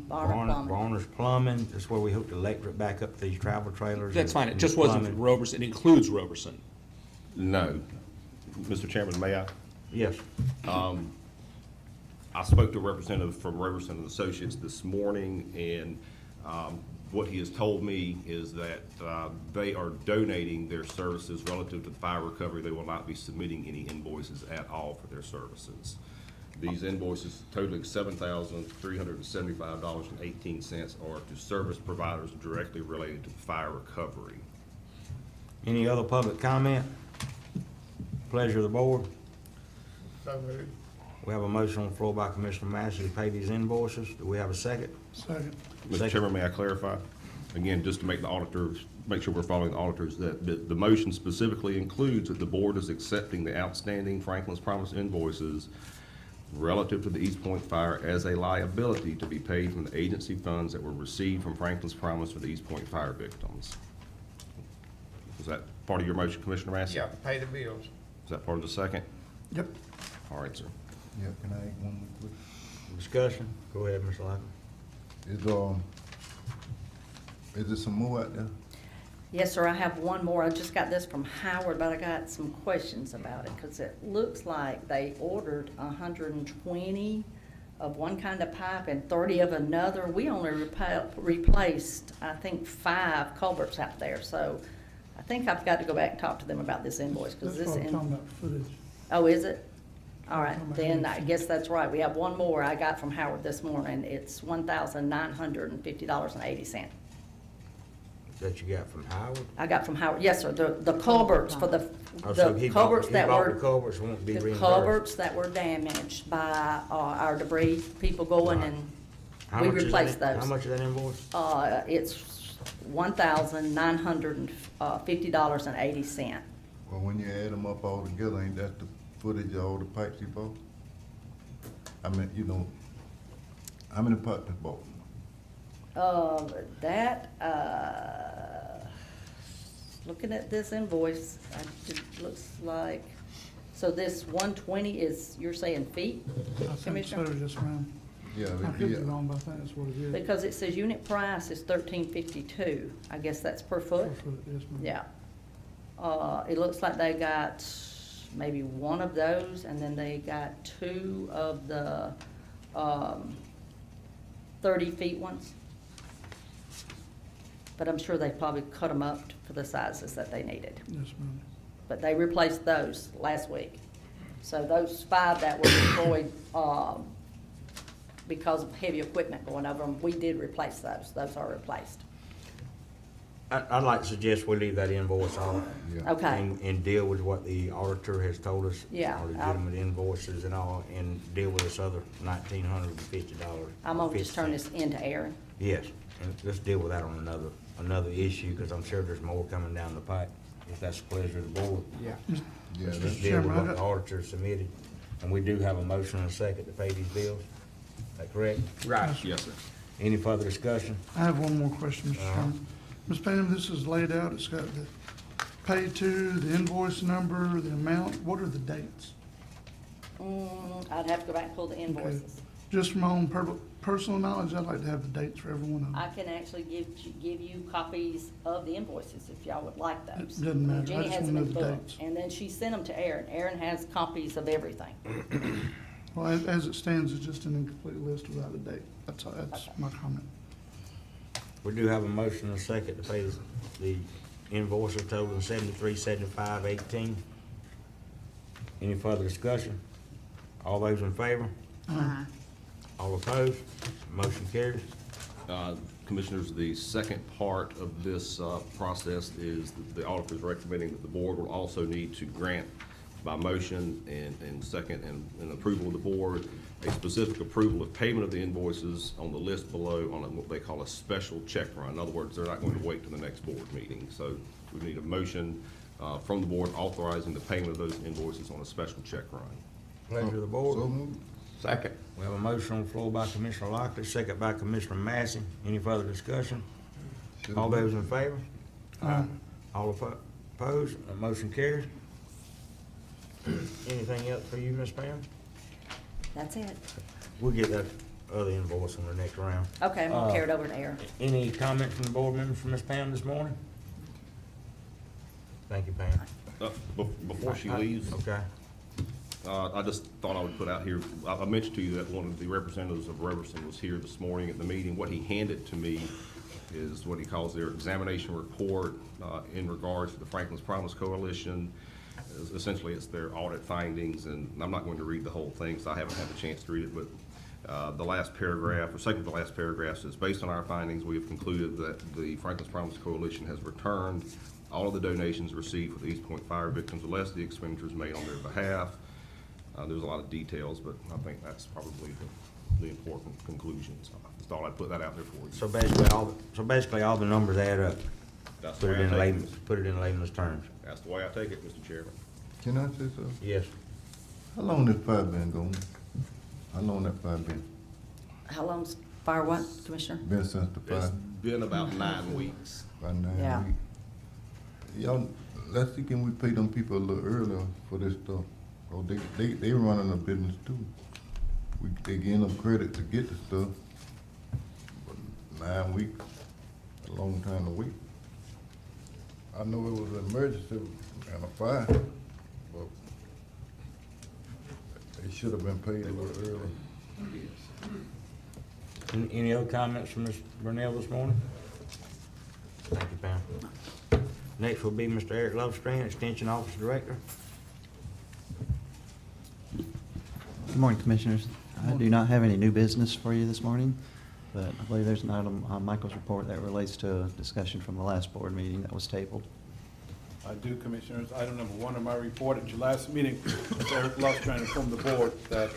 Varner's Plumbing. That's where we hooked the electric back up to these travel trailers. That's fine. It and just wasn't for plumbing. Roberson. It includes Roberson. No. Mr. Chairman, may I? Yes. I spoke to a representative from Roberson and Associates this morning, and what he has told me is that they are donating their services relative to the fire recovery. They will not be submitting any invoices at all for their services. These invoices totaling $7,375.18 are to service providers directly related to fire recovery. Any other public comment? Pleasure of the board. So moved. We have a motion on the floor by Commissioner Massey to pay these invoices. Do we have a second? Second. Mr. Chairman, may I clarify? Again, just to make the auditors, make sure we're following the auditors, that the motion specifically includes that the board is accepting the outstanding Franklin's Promise invoices relative to the East Point fire as a liability to be paid from the agency funds that were received from Franklin's Promise for the East Point fire victims. Is that part of your motion, Commissioner Massey? Yeah, pay the bills. Is that part of the second? Yep. All right, sir. Yeah, can I ask one more quick? Discussion? Go ahead, Mr. Lockwood. Is there some more out there? Yes, sir, I have one more. I just got this from Howard, but I got some questions about it, because it looks like they ordered 120 of one kind of pipe and 30 of another. We only replaced, I think, 5 culverts out there, so I think I've got to go back and talk to them about this invoice, because That's this. what I'm talking about, footage. Oh, is it? All right, Talking about then I footage. guess that's right. We have one more I got from Howard this morning. It's $1,950.80. That you got from Howard? I got from Howard, yes, sir, the culverts for the Oh, so he bought- culverts that He bought were, the culverts, won't be the reimbursed? culverts that were damaged by, our debris, people going Right. and How we much is replaced that- those. How much is that invoice? It's $1,950.80. Well, when you add them up all together, ain't that the footage of all the pipes you bought? I mean, you know, how many pipes you bought? Looking at this invoice, it looks like, so this 120 is, you're saying feet, I think so, Commissioner? yes, ma'am. Yeah, I it'd could be, be wrong, but I think that's what it is. Because it says unit price is $13.52. I guess that's per foot? Yes, ma'am. Yeah. It looks like they got maybe one of those, and then they got 2 of the 30 feet ones. But I'm sure they probably cut them up for the sizes that they needed. Yes, ma'am. But they replaced those last week. So those 5 that were destroyed, because of heavy equipment going over them, we did replace those. Those are replaced. I'd like to suggest we leave that invoice off. yeah. Okay. And deal with what the auditor has told us. Yeah, Our legitimate invoices and all, and deal with this other $1,950. I'm gonna just turn this into Aaron. Yes, and let's deal with that on another issue, because I'm sure there's more coming down the pipe, if that's the pleasure of the board. Yeah. Yeah, Let's that's, just deal with Chairman, I what the got- auditor submitted. And we do have a motion and a second to pay these bills. Is that correct? Right. Yes, sir. Any further discussion? I have one more question, Mr. Chairman. Ms. Pam, this is laid out, it's got the pay to, the invoice number, the amount, what are the dates? I'd have to go back and pull the invoices. Just from my own personal knowledge, I'd like to have the dates for every one of them. I can actually give you copies of the invoices if y'all would like those. It doesn't matter. I Jenny just has wanna them know in the book, dates. and then she sent them to Aaron. Aaron has copies of everything. Well, as it stands, it's just an incomplete list without a date. That's my comment. We do have a motion and a second to pay the invoices totaling $73.75.18. Any further discussion? All those in favor? Aye. All opposed? Motion carries. Commissioners, the second part of this process is the auditor is recommending that the board will also need to grant by motion and second and approval of the board, a specific approval of payment of the invoices on the list below on what they call a special check run. In other words, they're not going to wait to the next board meeting. So we need a motion from the board authorizing the payment of those invoices on a special check run. Pleasure of the board. So moved. Second. We have a motion on the floor by Commissioner Lockley, second by Commissioner Massey. Any further discussion? All those in favor? Aye. All opposed? Motion carries. Anything else for you, Ms. Pam? That's it. We'll get that other invoice on the next round. Okay, I'm gonna carry it over to Aaron. Any comments from the board members from Ms. Pam this morning? Thank you, Pam. Before she leaves, Okay. I just thought I would put out here, I mentioned to you that one of the representatives of Robertson was here this morning at the meeting. What he handed to me is what he calls their examination report in regards to the Franklin's Promise Coalition. Essentially, it's their audit findings, and I'm not going to read the whole thing, so I haven't had the chance to read it, but the last paragraph, or second to the last paragraph says, based on our findings, we have concluded that the Franklin's Promise Coalition has returned all of the donations received for the East Point fire victims, less the expenditures made on their behalf. There's a lot of details, but I think that's probably the important conclusion. So I just thought I'd put that out there for you. So basically, all the numbers add up. That's the Put it way I in take layman's, it. put it in layman's terms. That's the way I take it, Mr. Chairman. Can I say something? Yes. How long this fire been going? How long that fire been? How long's fire what, Commissioner? Been since the It's fire? been about 9 weeks. About 9 Yeah. weeks? Y'all, let's see, can we pay them people a little earlier for this stuff? Oh, they running a business too. They getting them credit to get the stuff. But 9 weeks, a long time to wait. I know it was an emergency and a fire, but they should have been paid a little earlier. Any other comments from Ms. Burnell this morning? Thank you, Pam. Next will be Mr. Eric Lovestrand, Extension Office Director. Good morning, Commissioners. I do not have any new business for you this morning, but I believe there's an item on Michael's report that relates to a discussion from the last board meeting that was tabled. I do, Commissioners. Item number 1 of my report at your last meeting, Mr. Eric Lovestrand informed the board that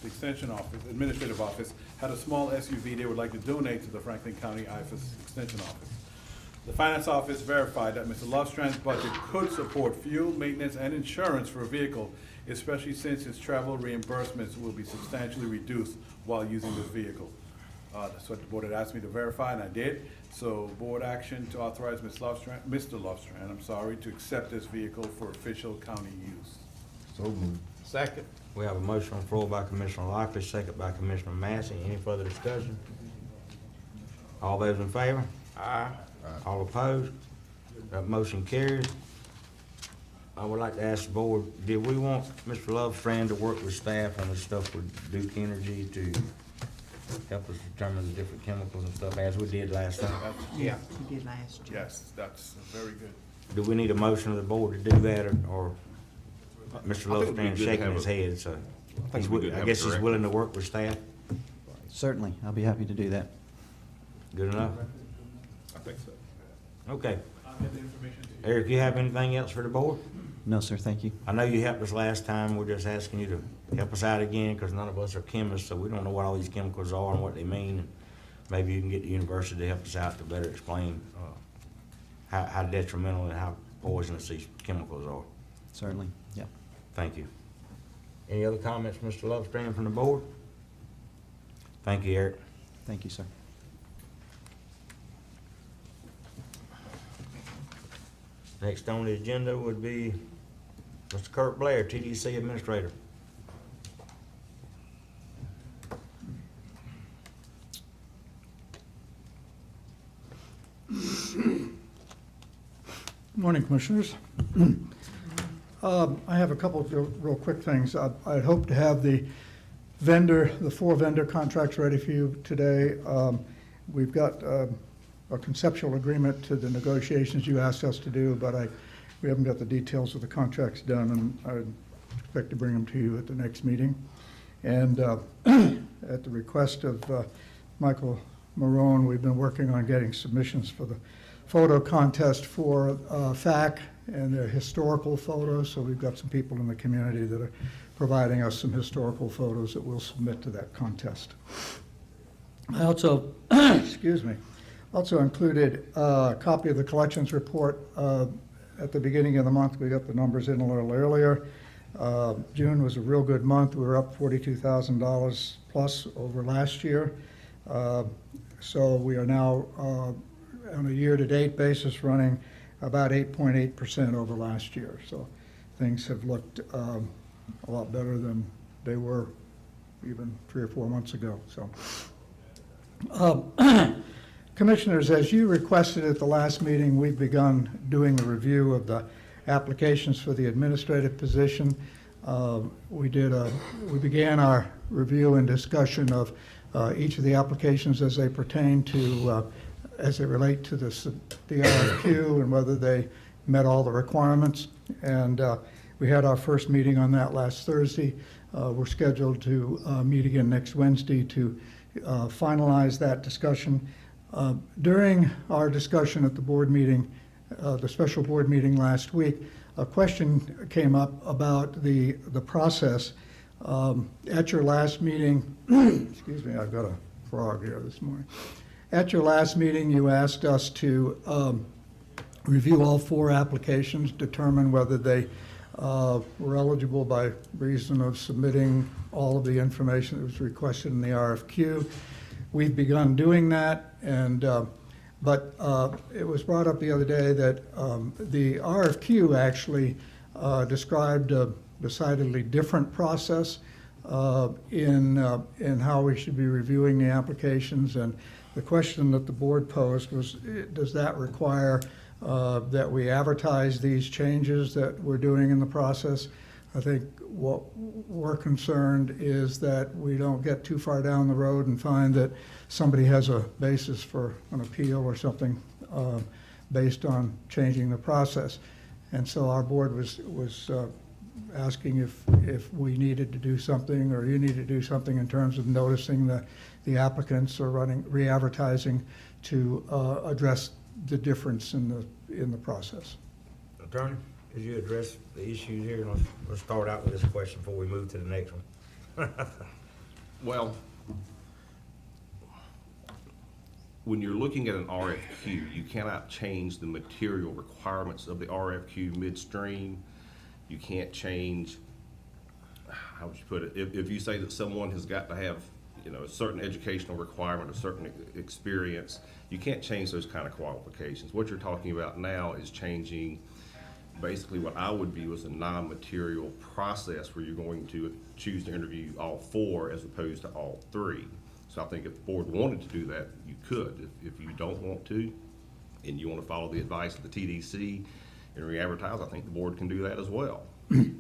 the Extension Office, Administrative Office, had a small SUV they would like to donate to the Franklin County IFAS Extension Office. The Finance Office verified that Mr. Lovestrand's budget could support fuel, maintenance, and insurance for a vehicle, especially since his travel reimbursements will be substantially reduced while using this vehicle. That's what the board had asked me to verify, and I did. So board action to authorize Mr. Lovestrand, to accept this vehicle for official county use. So moved. Second. We have a motion on the floor by Commissioner Lockley, second by Commissioner Massey. Any further discussion? All those in favor? Aye. All opposed? That motion carries. I would like to ask the board, did we want Mr. Lovestrand to work with staff on this stuff with Duke Energy to help us determine the different chemicals and stuff as we did last time? Yeah. We did last year. Yes, that's very good. Do we need a motion of the board to do that, or Mr. I think it'd be Lovestrand good to shaking have his head, so think it'd be good to I have guess a he's director. willing to work with staff? Certainly, I'll be happy to do that. Good enough? I think so. Okay. I'll get the information to you. Eric, you have anything else for the board? No, sir, thank you. I know you helped us last time, we're just asking you to help us out again, because none of us are chemists, so we don't know what all these chemicals are and what they mean. And maybe you can get the university to help us out to better explain how detrimental and how poisonous these chemicals are. Certainly, yeah. Thank you. Any other comments, Mr. Lovestrand, from the board? Thank you, Eric. Thank you, sir. Next on the agenda would be Mr. Kurt Blair, TDC Administrator. Morning, Commissioners. I have a couple of real quick things. I hope to have the 4 vendor contracts ready for you today. We've got a conceptual agreement to the negotiations you asked us to do, but we haven't got the details of the contracts done, and I expect to bring them to you at the next meeting. And at the request of Michael Marone, we've been working on getting submissions for the photo contest for FAC and their historical photos. So we've got some people in the community that are providing us some historical photos that we'll submit to that contest. I also, excuse me, also included a copy of the collections report. At the beginning of the month, we got the numbers in a little earlier. June was a real good month. We were up $42,000 plus over last year. So we are now on a year-to-date basis running about 8.8% over last year. So things have looked a lot better than they were even 3 or 4 months ago. So, Commissioners, as you requested at the last meeting, we've begun doing a review of the applications for the administrative position. We began our review and discussion of each of the applications as they pertain to, as they relate to the RFQ and whether they met all the requirements. And we had our first meeting on that last Thursday. We're scheduled to meet again next Wednesday to finalize that discussion. During our discussion at the board meeting, the special board meeting last week, a question came up about the process. At your last meeting, excuse me, I've got a frog here this morning. At your last meeting, you asked us to review all 4 applications, determine whether they were eligible by reason of submitting all of the information that was requested in the RFQ. We've begun doing that, and but it was brought up the other day that the RFQ actually described a decidedly different process in how we should be reviewing the applications. And the question that the board posed was, does that require that we advertise these changes that we're doing in the process? I think what we're concerned is that we don't get too far down the road and find that somebody has a basis for an appeal or something based on changing the process. And so our board was asking if we needed to do something, or you need to do something in terms of noticing the applicants or re-advertising to address the difference in the process. Attorney, could you address the issues here? Let's start out with this question before we move to the next one. Well, when you're looking at an RFQ, you cannot change the material requirements of the RFQ midstream. You can't change, how would you put it, if you say that someone has got to have, a certain educational requirement, a certain experience, you can't change those kind of qualifications. What you're talking about now is changing basically what I would view as a non-material process where you're going to choose to interview all 4 as opposed to all 3. So I think if the board wanted to do that, you could. If you don't want to, and you want to follow the advice of the TDC and re-advertise, I think the board can do that as well. Let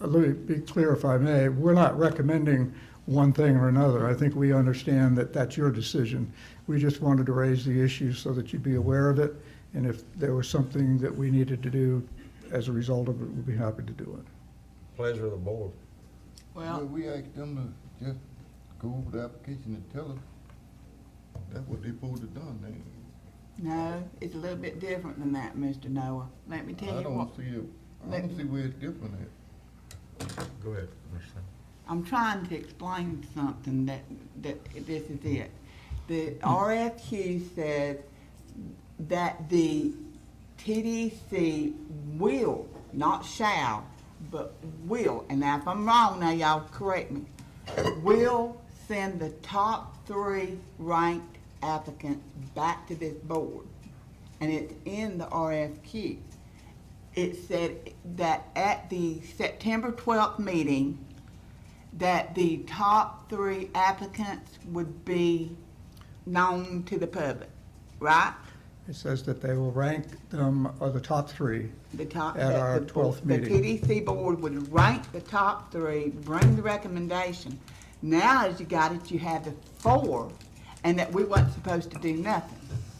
me be clear, if I may. We're not recommending one thing or another. I think we understand that that's your decision. We just wanted to raise the issue so that you'd be aware of it, and if there was something that we needed to do as a result of it, we'd be happy to do it. Pleasure of the board. Well, We asked them to just go over the application and tell us that's what they supposed to done. no, it's a little bit different than that, Mr. Noah. Let me tell I you what. I don't see where it's different at. Go ahead, Commissioner. I'm trying to explain something that this is it. The RFQ says that the TDC will, not shall, but will, and now if I'm wrong, now y'all correct me, will send the top 3 ranked applicants back to this board. And it's in the RFQ. It said that at the September 12th meeting, that the top 3 applicants would be known to the public, right? It says that they will rank them, the top 3, The top, at our the 12th meeting. The TDC board would rank the top 3, bring the recommendation. Now, as you got it, you have the 4, and that we wasn't supposed to do nothing,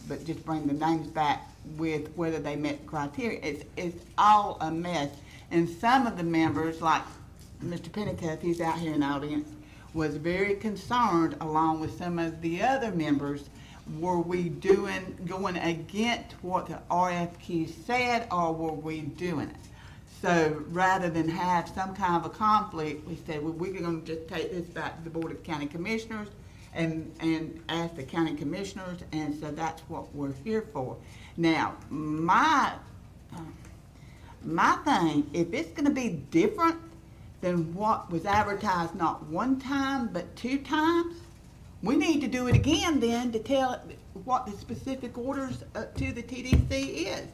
but just bring the names back with whether they met the criteria. It's all a mess. And some of the members, like Mr. Pennicuff, he's out here in the audience, was very concerned, along with some of the other members, were we going against what the RFQ said, or were we doing it? So rather than have some kind of a conflict, we said, well, we're gonna just take this back to the Board of County Commissioners and ask the county commissioners, and so that's what we're here for. Now, my thing, if it's gonna be different than what was advertised not one time, but 2 times, we need to do it again then to tell what the specific orders to the TDC is.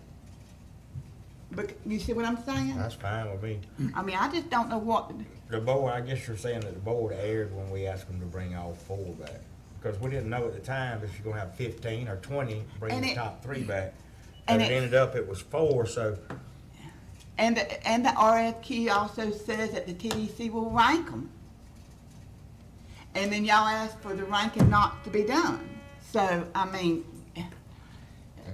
But you see what I'm saying? That's fine with me. I mean, I just don't know what, The board, I guess you're saying that the board erred when we asked them to bring all 4 back. Because we didn't know at the time if you're gonna have 15 or 20, bring And the it- top 3 back. and And it it- ended up, it was 4, so and the RFQ also says that the TDC will rank them. And then y'all ask for the ranking not to be done. So, I mean,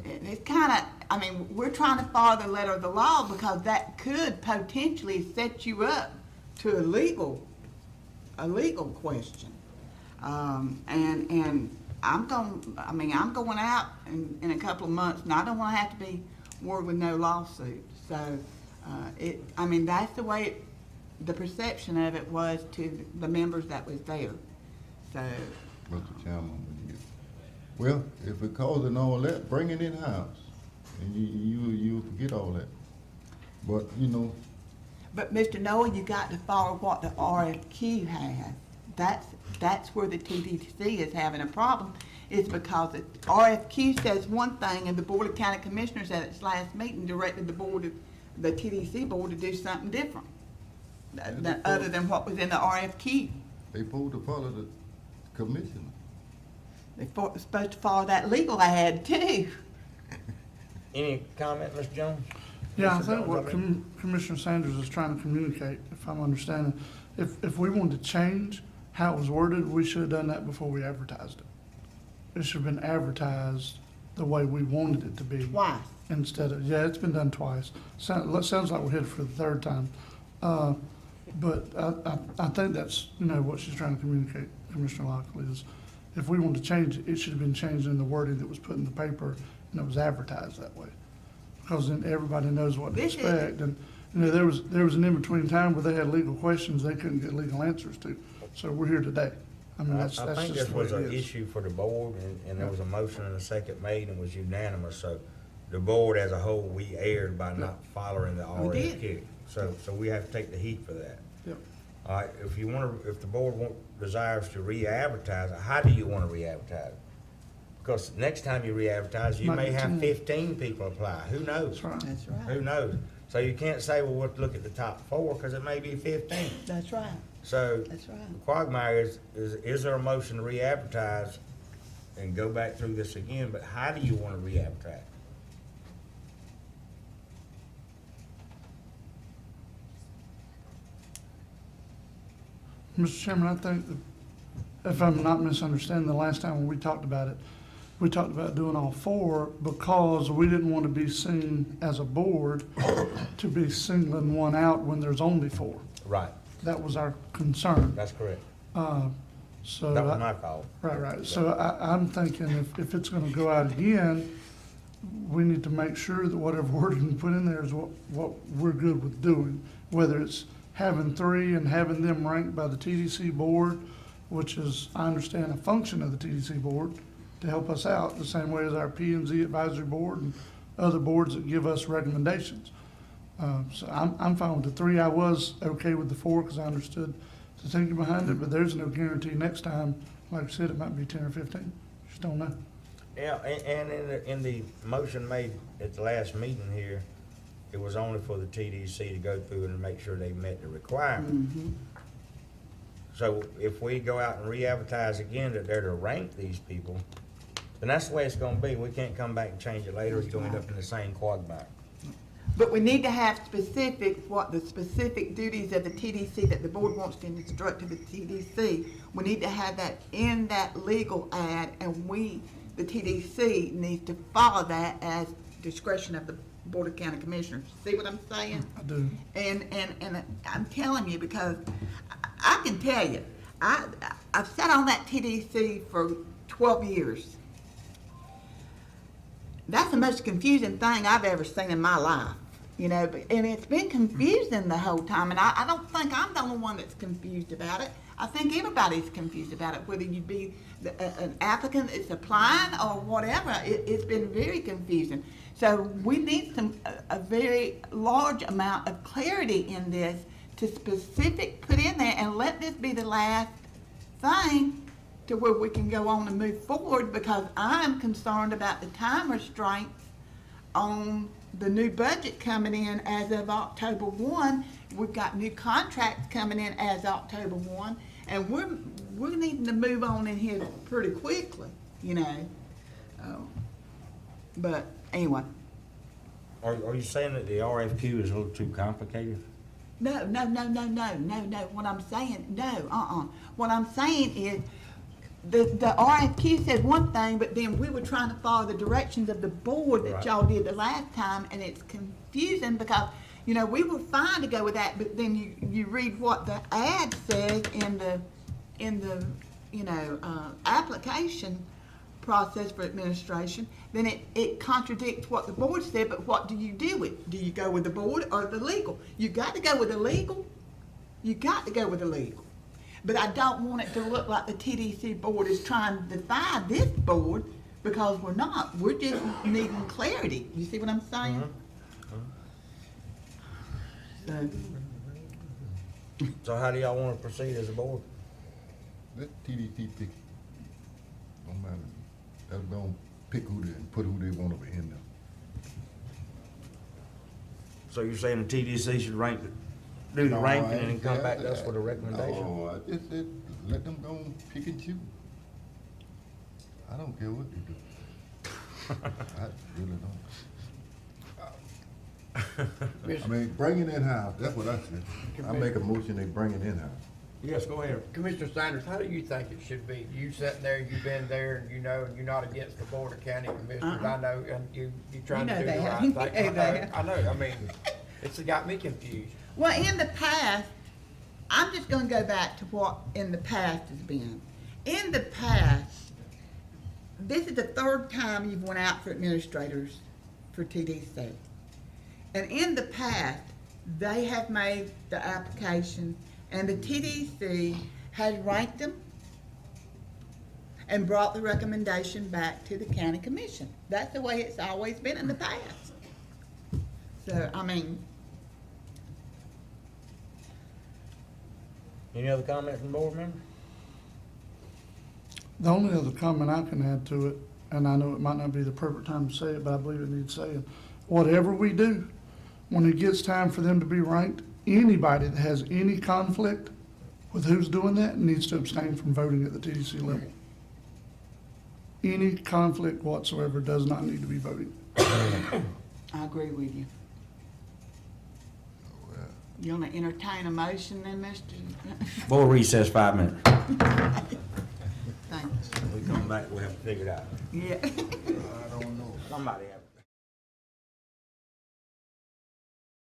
it's kinda, I mean, we're trying to follow the letter of the law because that could potentially set you up to a legal question. And I'm going out in a couple of months, and I don't wanna have to be worried with no lawsuit. So, that's the way the perception of it was to the members that was there. So, Mr. Chairman, well, if it causing all that, bring it in-house, and you forget all that. But, but Mr. Noah, you got to follow what the RFQ has. That's where the TDC is having a problem, is because the RFQ says one thing, and the Board of County Commissioners at its last meeting directed the TDC board to do something different, other than what was in the RFQ. they supposed to follow the commissioner. They're supposed to follow that legal ad too. any comment, Mr. Jones? Yeah, I Mr. think what Jones, Commissioner Sanders is trying to communicate, if I'm understanding, if we wanted to change how it was worded, we should have done that before we advertised it. It should have been advertised the way we wanted it to be. Twice. Instead of, yeah, it's been done twice. Sounds like we're headed for the 3rd time. But I think that's, what she's trying to communicate, Commissioner Lockley, is if we want to change it, it should have been changed in the wording that was put in the paper and it was advertised that way. Because then everybody knows what to This is- expect. And, there was an in-between time where they had legal questions they couldn't get legal answers to. So we're here today. I mean, that's I think just this the way was it an is. issue for the board, and there was a motion and a second made, and was unanimous, so the board as a whole, we erred by not following the We did. RFQ. So we have to take the heat for that. Yep. All right, if the board desires to re-advertise, how do you wanna re-advertise? Because next time you re-advertise, you Might may be have 10. 15 people apply, who knows? That's right. That's right. Who knows? So you can't say, well, we'll look at the top 4, because it may be 15. That's right. So, That's right. the quagmire is there a motion to re-advertise and go back through this again, but how do you wanna re-advertise? Mr. Chairman, I think that if I'm not misunderstanding, the last time when we talked about it, we talked about doing all 4 because we didn't want to be seen as a board to be singling one out when there's only 4. Right, That was our concern. that's correct. So That was my fault. Right. So I'm thinking if it's gonna go out again, we need to make sure that whatever wording we put in there is what we're good with doing. Whether it's having 3 and having them ranked by the TDC board, which is, I understand, a function of the TDC board to help us out, the same way as our P and Z advisory board and other boards that give us recommendations. So I'm fine with the 3. I was okay with the 4 because I understood the thinking behind it, but there's no guarantee next time, like I said, it might be 10 or 15. Just don't know. Yeah, and in the motion made at the last meeting here, it was only for the TDC to go through and make sure they met the requirement. So if we go out and re-advertise again that they're to rank these people, then that's the way it's gonna be. We can't come back and change it later. It's gonna end up in the same quagmire. But we need to have what the specific duties of the TDC that the board wants to instruct to the TDC. We need to have that in that legal ad, and the TDC needs to follow that as discretion of the Board of County Commissioners. See what I'm saying? I do. And I'm telling you, because I can tell you, I've sat on that TDC for 12 years. That's the most confusing thing I've ever seen in my life, you know, and it's been confusing the whole time, and I don't think I'm the only one that's confused about it. I think everybody's confused about it, whether you be an applicant that's applying or whatever. It's been very confusing. So we need a very large amount of clarity in this to put in there and let this be the last thing to where we can go on and move forward, because I'm concerned about the time restraints on the new budget coming in as of October 1. We've got new contracts coming in as October 1, and we're needing to move on in here pretty quickly, you know. But anyway. Are you saying that the RFQ is a little too complicated? No. What I'm saying, What I'm saying is, the RFQ said one thing, but then we were trying to follow the directions of the board that Right. y'all did the last time, and it's confusing because, you know, we were fine to go with that, but then you read what the ad says in the application process for administration, then it contradicts what the board said, but what do you do with it? Do you go with the board or the legal? You got to go with the legal. But I don't want it to look like the TDC board is trying to defy this board, because we're not. We're just needing clarity. You see what I'm saying? So how do y'all wanna proceed as a board? Let TDC pick. Don't matter. Let them go pick put who they want over in there. So you're saying the TDC should do the ranking and then come back to us with a recommendation? No, I just said, let them go pick and choose. I don't care what they do. I really don't. I mean, bring it in-house, that's what I said. I make a motion, they bring it in-house. Yes, go ahead. Commissioner Sanders, how do you think it should be? You sitting there, you've been there, and you know, and you're not against the Board of County Commissioners. I know, and you trying to do the right thing. I know, I mean, it's got me confused. Well, in the past, I'm just gonna go back to what in the past has been. In the past, this is the third time you've went out for administrators for TDC. And in the past, they have made the application, and the TDC has ranked them and brought the recommendation back to the county commission. That's the way it's always been in the past. So, I mean, Any other comments from board members? The only other comment I can add to it, and I know it might not be the perfect time to say it, but I believe it needs saying, whatever we do, when it gets time for them to be ranked, anybody that has any conflict with who's doing that needs to abstain from voting at the TDC level. Any conflict whatsoever does not need to be voting. I agree with you. You wanna entertain a motion then, Mr.? Board recess 5 minutes. Thanks. We come back, we'll have to figure it out. Yeah. Somebody have.